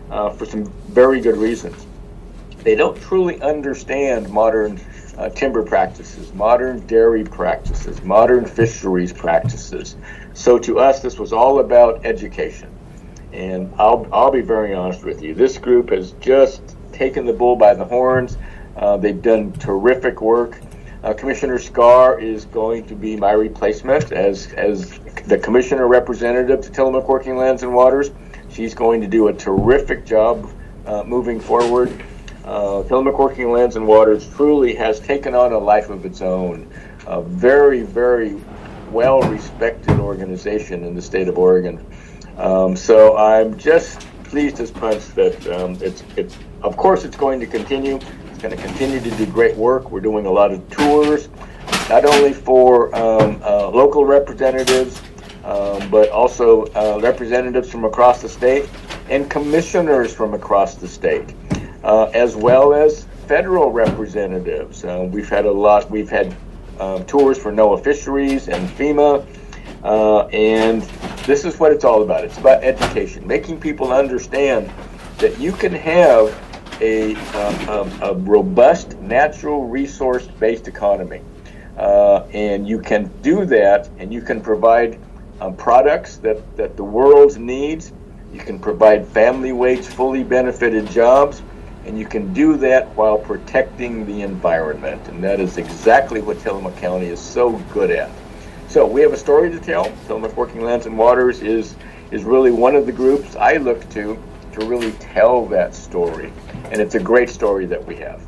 for some very good reasons. They don't truly understand modern timber practices, modern dairy practices, modern fisheries practices. So to us, this was all about education. And I'll be very honest with you. This group has just taken the bull by the horns. They've done terrific work. Commissioner Scar is going to be my replacement as the commissioner representative to Tillamook Working Lands and Waters. She's going to do a terrific job moving forward. Tillamook Working Lands and Waters truly has taken on a life of its own. A very, very well-respected organization in the state of Oregon. So I'm just pleased as punch that of course it's going to continue. It's going to continue to do great work. We're doing a lot of tours, not only for local representatives, but also representatives from across the state and commissioners from across the state, as well as federal representatives. We've had tours for NOAA Fisheries and FEMA. And this is what it's all about. It's about education, making people understand that you can have a robust natural resource-based economy, and you can do that, and you can provide products that the world needs. You can provide family wage, fully benefited jobs, and you can do that while protecting the environment. And that is exactly what Tillamook County is so good at. So we have a story to tell. Tillamook Working Lands and Waters is really one of the groups I look to really tell that story. And it's a great story that we have.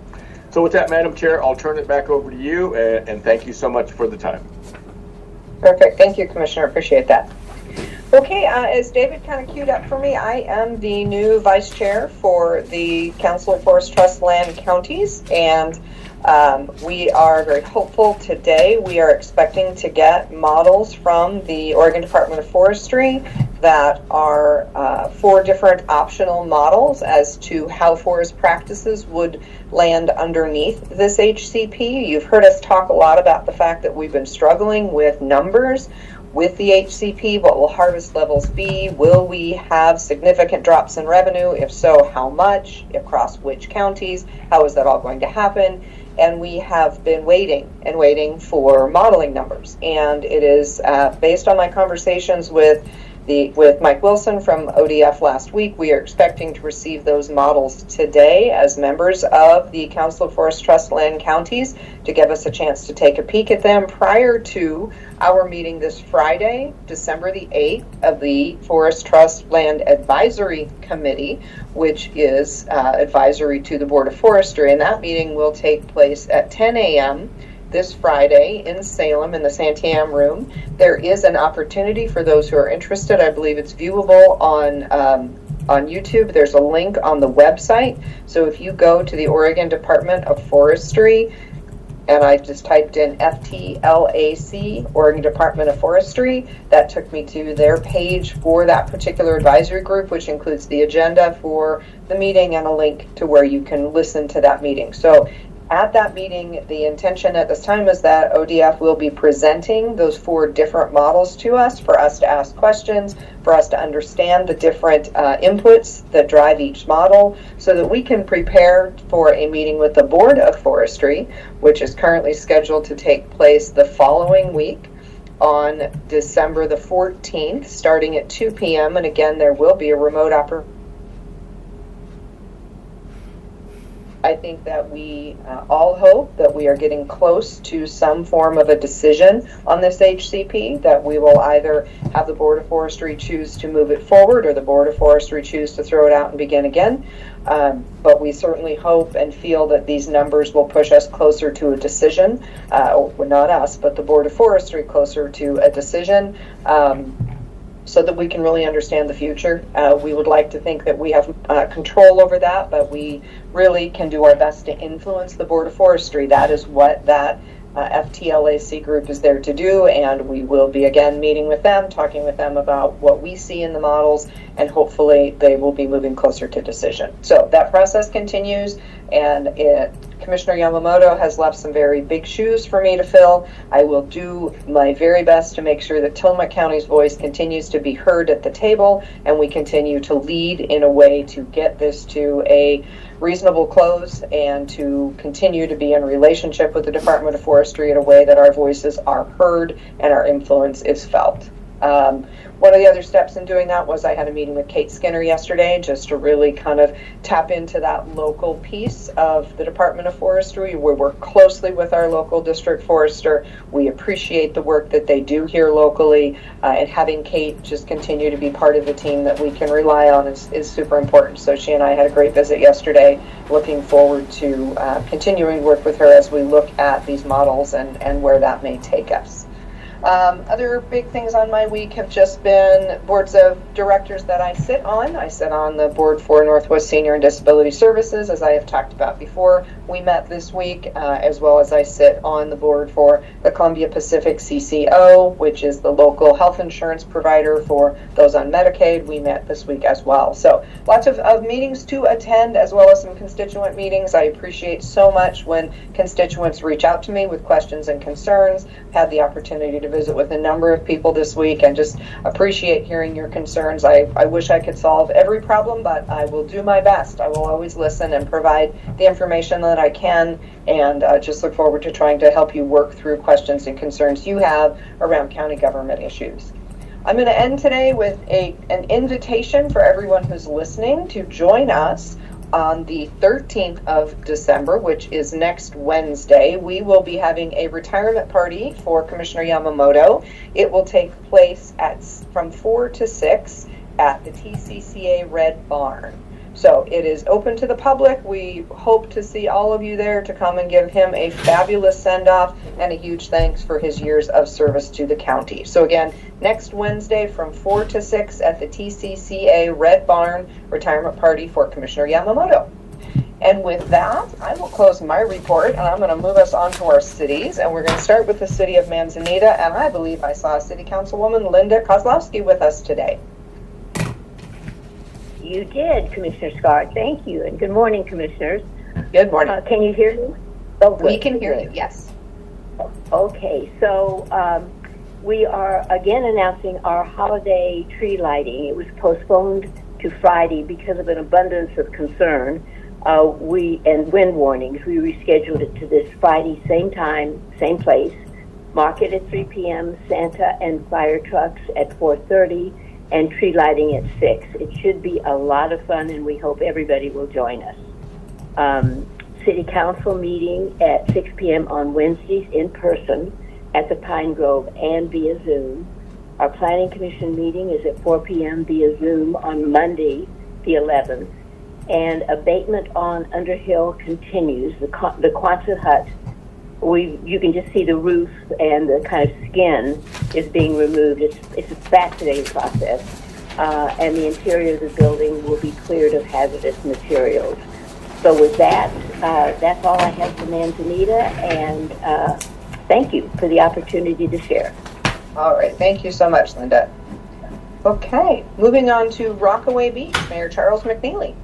So with that, Madam Chair, I'll turn it back over to you, and thank you so much for the time. Perfect. Thank you, Commissioner. Appreciate that. Okay, as David kind of queued up for me, I am the new vice chair for the Council of Forest Trust Land Counties, and we are very hopeful today. We are expecting to get models from the Oregon Department of Forestry that are 4 different optional models as to how forest practices would land underneath this HCP. You've heard us talk a lot about the fact that we've been struggling with numbers with the HCP. What will harvest levels be? Will we have significant drops in revenue? If so, how much? Across which counties? How is that all going to happen? And we have been waiting for modeling numbers. And it is based on my conversations with Mike Wilson from ODF last week. We are expecting to receive those models today as members of the Council of Forest Trust Land Counties to give us a chance to take a peek at them prior to our meeting this Friday, December the 8th, of the Forest Trust Land Advisory Committee, which is advisory to the Board of Forestry. And that meeting will take place at 10 a.m. this Friday in Salem in the Santiam room. There is an opportunity for those who are interested. I believe it's viewable on YouTube. There's a link on the website. So if you go to the Oregon Department of Forestry, and I just typed in FTLAC, Oregon Department of Forestry, that took me to their page for that particular advisory group, which includes the agenda for the meeting and a link to where you can listen to that meeting. So at that meeting, the intention at this time is that ODF will be presenting those 4 different models to us for us to ask questions, for us to understand the different inputs that drive each model, so that we can prepare for a meeting with the Board of Forestry, which is currently scheduled to take place the following week on December the 14th, starting at 2 p.m. And again, there will be a remote opportunity. I think that we all hope that we are getting close to some form of a decision on this HCP, that we will either have the Board of Forestry choose to move it forward or the Board of Forestry choose to throw it out and begin again. But we certainly hope and feel that these numbers will push us closer to a decision, well, not us, but the Board of Forestry closer to a decision, so that we can really understand the future. We would like to think that we have control over that, but we really can do our best to influence the Board of Forestry. That is what that FTLAC group is there to do, and we will be again meeting with them, talking with them about what we see in the models, and hopefully they will be moving closer to decision. So that process continues, and Commissioner Yamamoto has left some very big shoes for me to fill. I will do my very best to make sure that Tillamook County's voice continues to be heard at the table, and we continue to lead in a way to get this to a reasonable close and to continue to be in relationship with the Department of Forestry in a way that our voices are heard and our influence is felt. One of the other steps in doing that was I had a meeting with Kate Skinner yesterday, just to really kind of tap into that local piece of the Department of Forestry. We work closely with our local district forester. We appreciate the work that they do here locally, and having Kate just continue to be part of the team that we can rely on is super important. So she and I had a great visit yesterday, looking forward to continuing work with her as we look at these models and where that may take us. Other big things on my week have just been boards of directors that I sit on. I sit on the board for Northwest Senior and Disability Services, as I have talked about before. We met this week, as well as I sit on the board for the Columbia Pacific CCO, which is the local health insurance provider for those on Medicaid. We met this week as well. So lots of meetings to attend, as well as some constituent meetings. I appreciate so much when constituents reach out to me with questions and concerns. Had the opportunity to visit with a number of people this week and just appreciate hearing your concerns. I wish I could solve every problem, but I will do my best. I will always listen and provide the information that I can, and just look forward to trying to help you work through questions and concerns you have around county government issues. I'm going to end today with an invitation for everyone who's listening to join us on the 13th of December, which is next Wednesday. We will be having a retirement party for Commissioner Yamamoto. It will take place from 4 to 6 at the TCCA Red Barn. So it is open to the public. We hope to see all of you there to come and give him a fabulous send-off and a huge thanks for his years of service to the county. So again, next Wednesday from 4 to 6 at the TCCA Red Barn retirement party for Commissioner Yamamoto. And with that, I will close my report, and I'm going to move us on to our cities. And we're going to start with the city of Manzanita, and I believe I saw City Councilwoman Linda Kozlowski with us today. You did, Commissioner Scott. Thank you, and good morning, Commissioners. Good morning. Can you hear me? Oh, good. We can hear you, yes. Okay, so we are again announcing our holiday tree lighting. It was postponed to Friday because of an abundance of concern and wind warnings. We rescheduled it to this Friday, same time, same place. Market at 3 p.m., Santa and fire trucks at 4:30, and tree lighting at 6. It should be a lot of fun, and we hope everybody will join us. City Council meeting at 6 p.m. on Wednesdays in person at the Pine Grove and via Zoom. Our Planning Commission meeting is at 4 p.m. via Zoom on Monday, the 11th. And abatement on Underhill continues. The Quonset hut you can just see the roof and the kind of skin is being removed. It's a fascinating process. And the interior of the building will be cleared of hazardous materials. So with that, that's all I have for Manzanita, and thank you for the opportunity to share. All right, thank you so much, Linda. Okay, moving on to Rockaway Beach, Mayor Charles McNeely.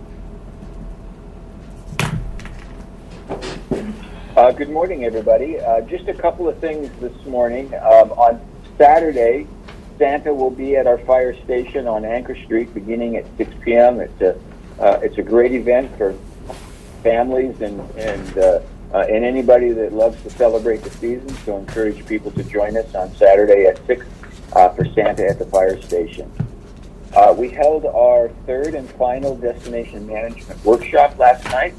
Good morning, everybody. Just a couple of things this morning. On Saturday, Santa will be at our fire station on Anchor Street beginning at 6 p.m. It's a great event for families and anybody that loves to celebrate the season. So I encourage people to join us on Saturday at 6 for Santa at the fire station. We held our third and final destination management workshop last night.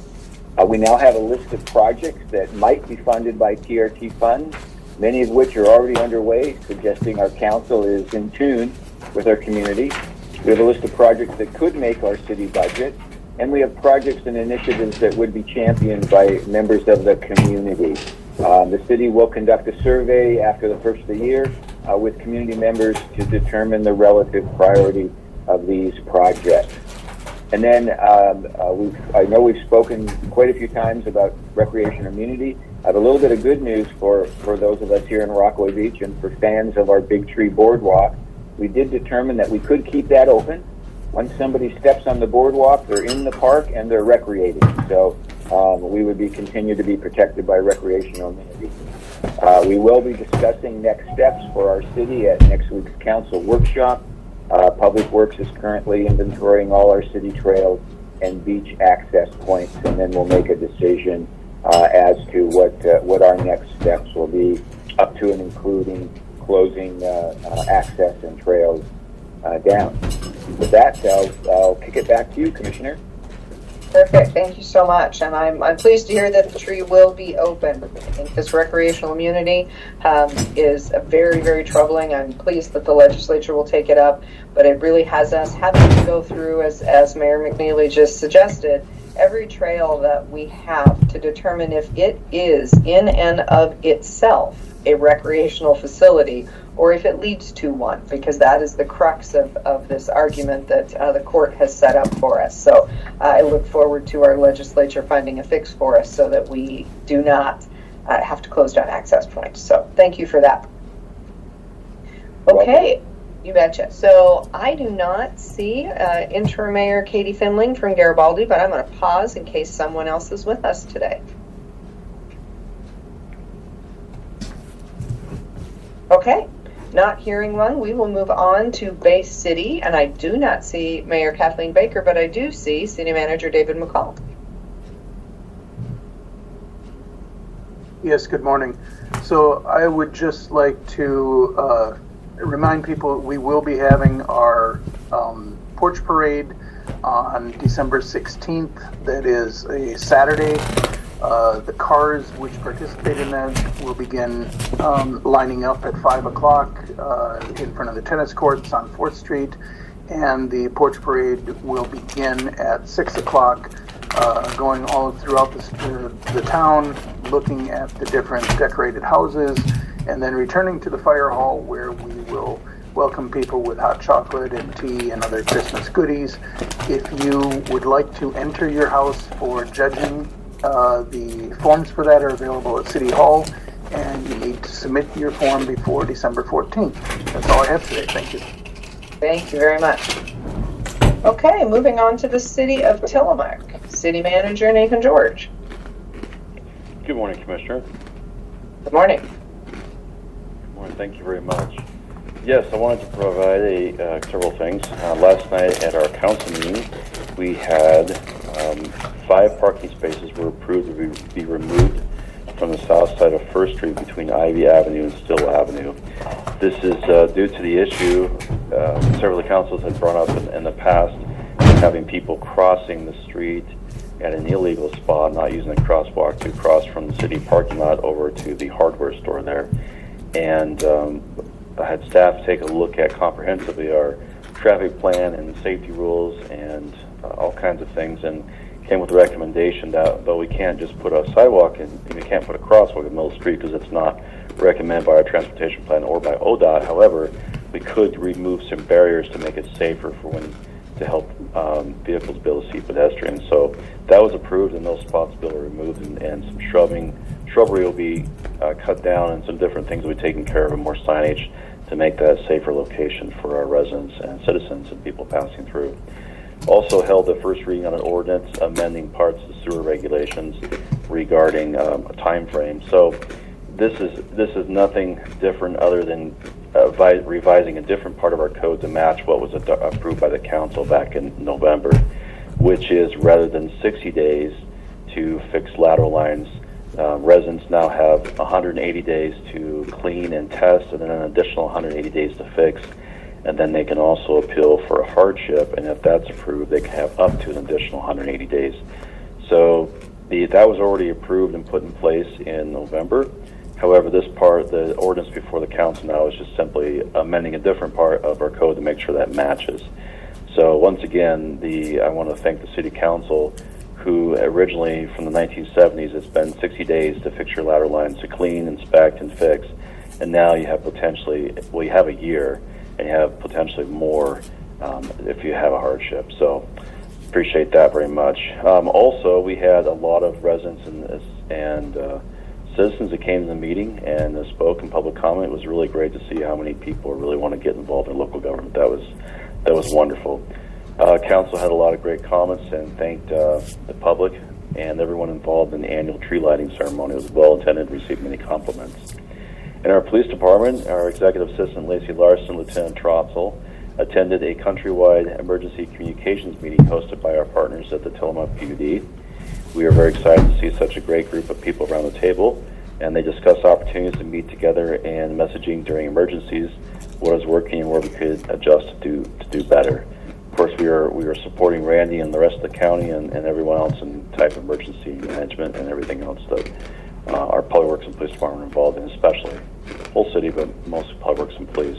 We now have a list of projects that might be funded by TRT funds, many of which are already underway, suggesting our council is in tune with our community. We have a list of projects that could make our city budget, and we have projects and initiatives that would be championed by members of the community. The city will conduct a survey after the first of the year with community members to determine the relative priority of these projects. And then I know we've spoken quite a few times about recreation immunity. I have a little bit of good news for those of us here in Rockaway Beach and for fans of our Big Tree Boardwalk. We did determine that we could keep that open. Once somebody steps on the boardwalk, they're in the park and they're recreating. So we would continue to be protected by recreational immunity. We will be discussing next steps for our city at next week's council workshop. Public Works is currently inventorying all our city trails and beach access points, and then we'll make a decision as to what our next steps will be, up to and including closing access and trails down. With that, I'll kick it back to you, Commissioner. Perfect. Thank you so much. And I'm pleased to hear that the tree will be open. I think this recreational immunity is very, very troubling. I'm pleased that the legislature will take it up, but it really has us having to go through, as Mayor McNeely just suggested, every trail that we have to determine if it is in and of itself a recreational facility or if it leads to one, because that is the crux of this argument that the court has set up for us. So I look forward to our legislature finding a fix for us so that we do not have to close down access points. So thank you for that. Okay, you betcha. So I do not see Interim Mayor Katie Finling from Garibaldi, but I'm going to pause in case someone else is with us today. Okay. Not hearing one, we will move on to Bay City, and I do not see Mayor Kathleen Baker, but I do see City Manager David McCall. Yes, good morning. So I would just like to remind people we will be having our porch parade on December 16th. That is a Saturday. The cars which participate in that will begin lining up at 5 o'clock in front of the tennis courts on 4th Street, and the porch parade will begin at 6 o'clock, going all throughout the town, looking at the different decorated houses, and then returning to the fire hall where we will welcome people with hot chocolate and tea and other Christmas goodies. If you would like to enter your house for judging, the forms for that are available at City Hall, and you need to submit your form before December 14th. That's all I have today. Thank you. Thank you very much. Okay, moving on to the City of Tillamook. City Manager Nathan George. Good morning, Commissioner. Good morning. Good morning. Thank you very much. Yes, I wanted to provide several things. Last night at our council meeting, we had 5 parking spaces were approved to be removed from the south side of First Street between Ivy Avenue and Still Avenue. This is due to the issue several of the councils had brought up in the past, having people crossing the street at an illegal spot, not using the crosswalk to cross from the city parking lot over to the hardware store there. And I had staff take a look at comprehensively our traffic plan and safety rules and all kinds of things, and came with a recommendation that though we can't just put a sidewalk and we can't put a crosswalk in Mill Street because it's not recommended by our transportation plan or by ODOT. However, we could remove some barriers to make it safer for to help vehicles be able to see pedestrians. So that was approved, and those spots will be removed, and some shrubbery will be cut down, and some different things will be taken care of, and more signage to make that a safer location for our residents and citizens and people passing through. Also held the first reading on an ordinance amending parts of the sewer regulations regarding a time frame. So this is nothing different other than revising a different part of our code to match what was approved by the council back in November, which is rather than 60 days to fix lateral lines, residents now have 180 days to clean and test, and then an additional 180 days to fix. And then they can also appeal for a hardship, and if that's approved, they can have up to an additional 180 days. So that was already approved and put in place in November. However, this part, the ordinance before the council now, is just simply amending a different part of our code to make sure that matches. So once again, I want to thank the City Council, who originally from the 1970s, it's been 60 days to fix your lateral lines, to clean, inspect, and fix. And now you have you have a year, and you have potentially more if you have a hardship. So appreciate that very much. Also, we had a lot of residents and citizens that came to the meeting and spoke in public comment. It was really great to see how many people really want to get involved in local government. That was wonderful. Council had a lot of great comments and thanked the public and everyone involved in the annual tree lighting ceremony. It was well attended, received many compliments. In our police department, our executive assistant Lacey Larson, Lieutenant Trotzel, attended a countrywide emergency communications meeting hosted by our partners at the Tillamook PUD. We are very excited to see such a great group of people around the table, and they discussed opportunities to meet together and messaging during emergencies, what is working and where we could adjust to do better. Of course, we are supporting Randy and the rest of the county and everyone else in type of emergency management and everything else that our Public Works and Police Department are involved in, especially the whole city, but mostly Public Works and Police.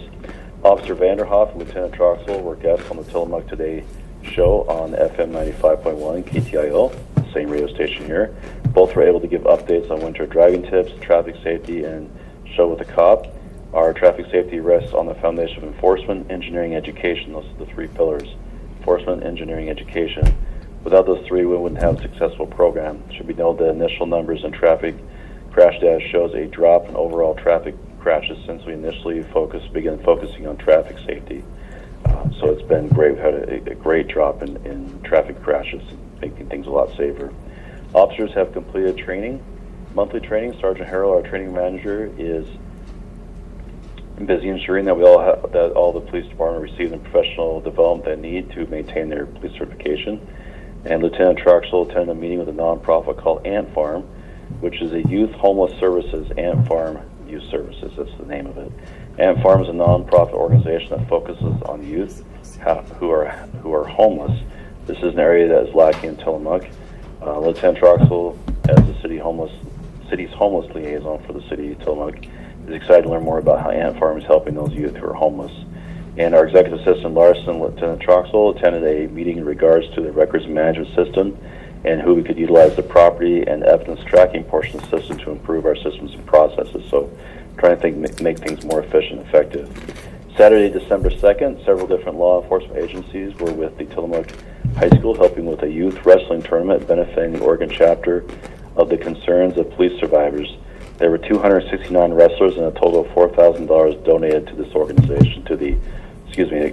Officer Vanderhoff and Lieutenant Troxel were guests on the Tillamook Today show on FM 95.1 KTIO, the same radio station here. Both were able to give updates on winter driving tips, traffic safety, and show with a cop. Our traffic safety rests on the foundation of enforcement, engineering, education. Those are the three pillars: enforcement, engineering, education. Without those three, we wouldn't have a successful program. It should be noted that initial numbers in traffic crash data shows a drop in overall traffic crashes since we initially began focusing on traffic safety. So it's been great. We've had a great drop in traffic crashes, making things a lot safer. Officers have completed training, monthly training. Sergeant Harrell, our training manager, is busy ensuring that that all the police department receive the professional development they need to maintain their police certification. And Lieutenant Troxel attended a meeting with a nonprofit called Ant Farm, which is a youth homeless services. Ant Farm Youth Services, that's the name of it. Ant Farm is a nonprofit organization that focuses on youth who are homeless. This is an area that is lacking in Tillamook. Lieutenant Troxel, as the city's homeless liaison for the city of Tillamook, is excited to learn more about how Ant Farm is helping those youth who are homeless. And our executive assistant Larson, Lieutenant Troxel, attended a meeting in regards to the records management system and who we could utilize the property and evidence tracking portion of the system to improve our systems and processes. So trying to make things more efficient and effective. Saturday, December 2nd, several different law enforcement agencies were with the Tillamook High School helping with a youth wrestling tournament benefiting the Oregon chapter of the Concerns of Police Survivors. There were 269 wrestlers and a total of $4,000 donated to this organization, to the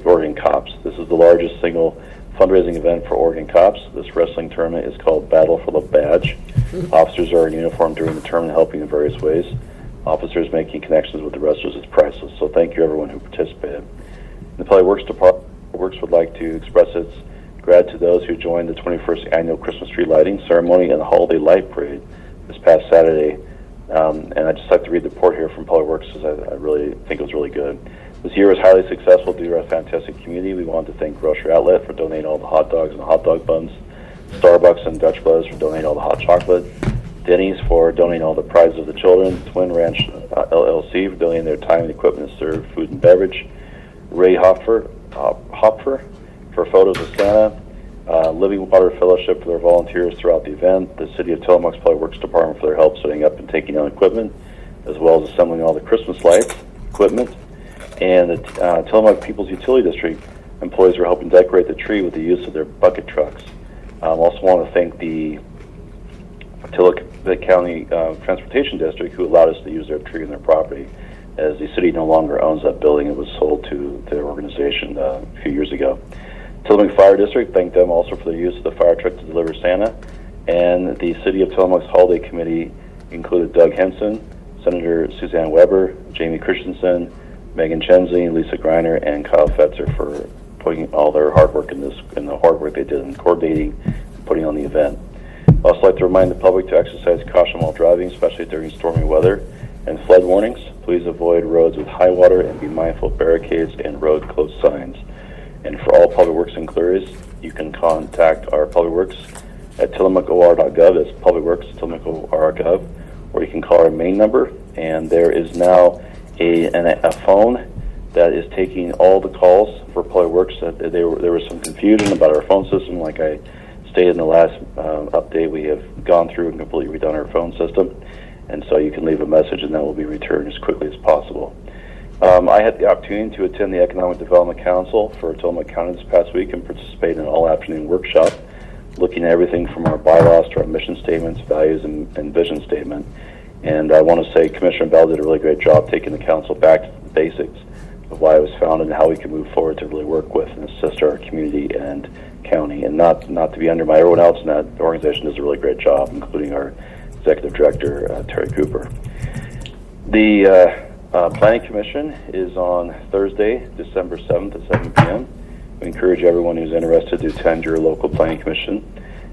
Oregon Cops. This is the largest single fundraising event for Oregon Cops. This wrestling tournament is called Battle for the Badge. Officers are in uniform during the tournament, helping in various ways. Officers making connections with the wrestlers is priceless. So thank you everyone who participated. The Public Works Department would like to express its gratitude to those who joined the 21st annual Christmas tree lighting ceremony and the holiday light parade this past Saturday. And I'd just like to read the report here from Public Works because I really think it was really good. This year was highly successful due to our fantastic community. We want to thank Grocery Outlet for donating all the hot dogs and the hot dog buns, Starbucks and Dutch Brothers for donating all the hot chocolate, Denny's for donating all the prizes of the children, Twin Ranch LLC for donating their time and equipment to serve food and beverage, Ray Hopfer for photos of Santa, Living Water Fellowship for their volunteers throughout the event, the City of Tillamook's Public Works Department for their help setting up and taking down equipment, as well as assembling all the Christmas lights, equipment, and the Tillamook People's Utility District employees are helping decorate the tree with the use of their bucket trucks. I also want to thank the Tillamook County Transportation District who allowed us to use their tree on their property, as the city no longer owns that building. It was sold to their organization a few years ago. Tillamook Fire District, thank them also for the use of the fire truck to deliver Santa. And the City of Tillamook's Holiday Committee included Doug Henson, Senator Suzanne Weber, Jamie Christensen, Megan Chensley, Lisa Greiner, and Kyle Fetzer for putting all their hard work in this, and the hard work they did in coordinating and putting on the event. I'd also like to remind the public to exercise caution while driving, especially during stormy weather and flood warnings. Please avoid roads with high water and be mindful of barricades and road closed signs. And for all public works inquiries, you can contact our public works at tillamookor.gov. It's publicworks.tillamookor.gov, or you can call our main number. And there is now a phone that is taking all the calls for public works. There was some confusion about our phone system. Like I stated in the last update, we have gone through and completely redone our phone system. And so you can leave a message and that will be returned as quickly as possible. I had the opportunity to attend the Economic Development Council for Tillamook County this past week and participate in an all-afternoon workshop looking at everything from our bylaws to our mission statements, values, and vision statement. And I want to say Commissioner Bell did a really great job taking the council back to the basics of why it was founded and how we can move forward to really work with and assist our community and county. And not to be undermined, everyone else in that organization does a really great job, including our Executive Director, Terry Cooper. The Planning Commission is on Thursday, December 7th at 7 p.m. We encourage everyone who's interested to attend your local Planning Commission.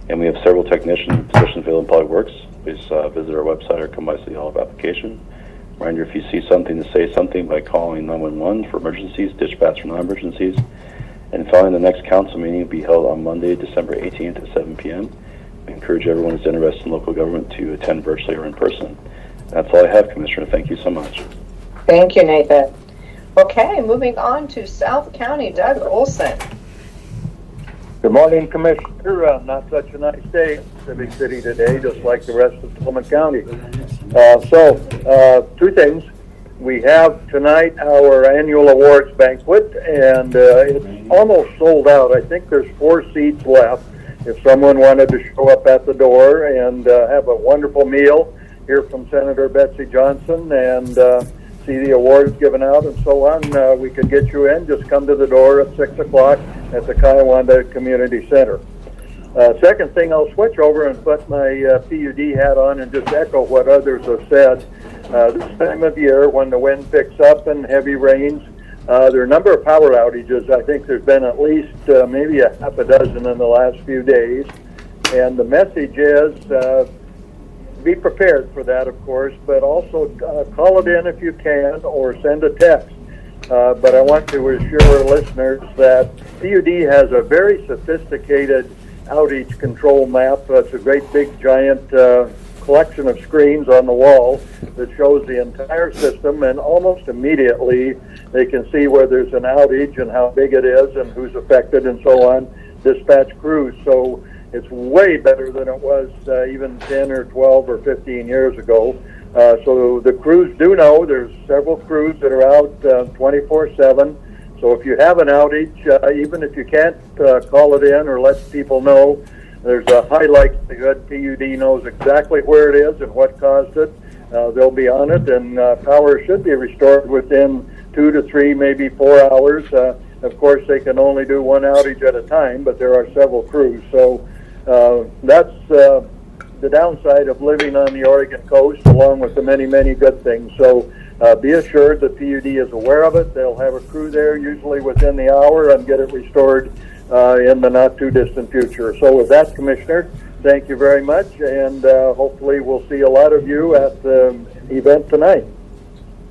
And we have several technician positions available in Public Works. Please visit our website or come by City Hall for application. Reminder, if you see something, to say something by calling 911 for emergencies, dispatch for non-emergencies. And finally, the next council meeting will be held on Monday, December 18th at 7 p.m. We encourage everyone who's interested in local government to attend virtually or in person. That's all I have, Commissioner. Thank you so much. Thank you, Nathan. Okay, moving on to South County, Doug Olson. Good morning, Commissioner. Not such a nice day in Civic City today, just like the rest of Tillamook County. Two things. We have tonight our annual awards banquet, and it's almost sold out. I think there's 4 seats left. If someone wanted to show up at the door and have a wonderful meal, hear from Senator Betsy Johnson, and see the awards given out and so on, we could get you in. Just come to the door at 6 o'clock at the Kiawanda Community Center. Second thing, I'll switch over and put my PUD hat on and just echo what others have said. This time of year, when the wind picks up and heavy rains, there are a number of power outages. I think there's been at least maybe a half a dozen in the last few days. And the message is, be prepared for that, of course, but also call it in if you can or send a text. But I want to assure our listeners that PUD has a very sophisticated outage control map. It's a great big giant collection of screens on the wall that shows the entire system, and almost immediately they can see where there's an outage and how big it is and who's affected and so on, dispatch crews. So it's way better than it was even 10 or 12 or 15 years ago. So the crews do know. There's several crews that are out 24/7. So if you have an outage, even if you can't call it in or let people know, there's a high likelihood PUD knows exactly where it is and what caused it. They'll be on it, and power should be restored within 2 to 3, maybe 4 hours. Of course, they can only do one outage at a time, but there are several crews. So that's the downside of living on the Oregon coast, along with the many, many good things. So be assured that PUD is aware of it. They'll have a crew there usually within the hour and get it restored in the not-too-distant future. So with that, Commissioner, thank you very much, and hopefully we'll see a lot of you at the event tonight.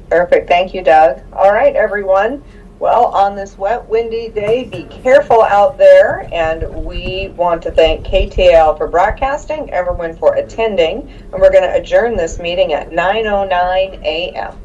Perfect. Thank you, Doug. All right, everyone. Well, on this wet, windy day, be careful out there, and we want to thank KTAL for broadcasting, everyone for attending, and we're going to adjourn this meeting at 9:09 a.m.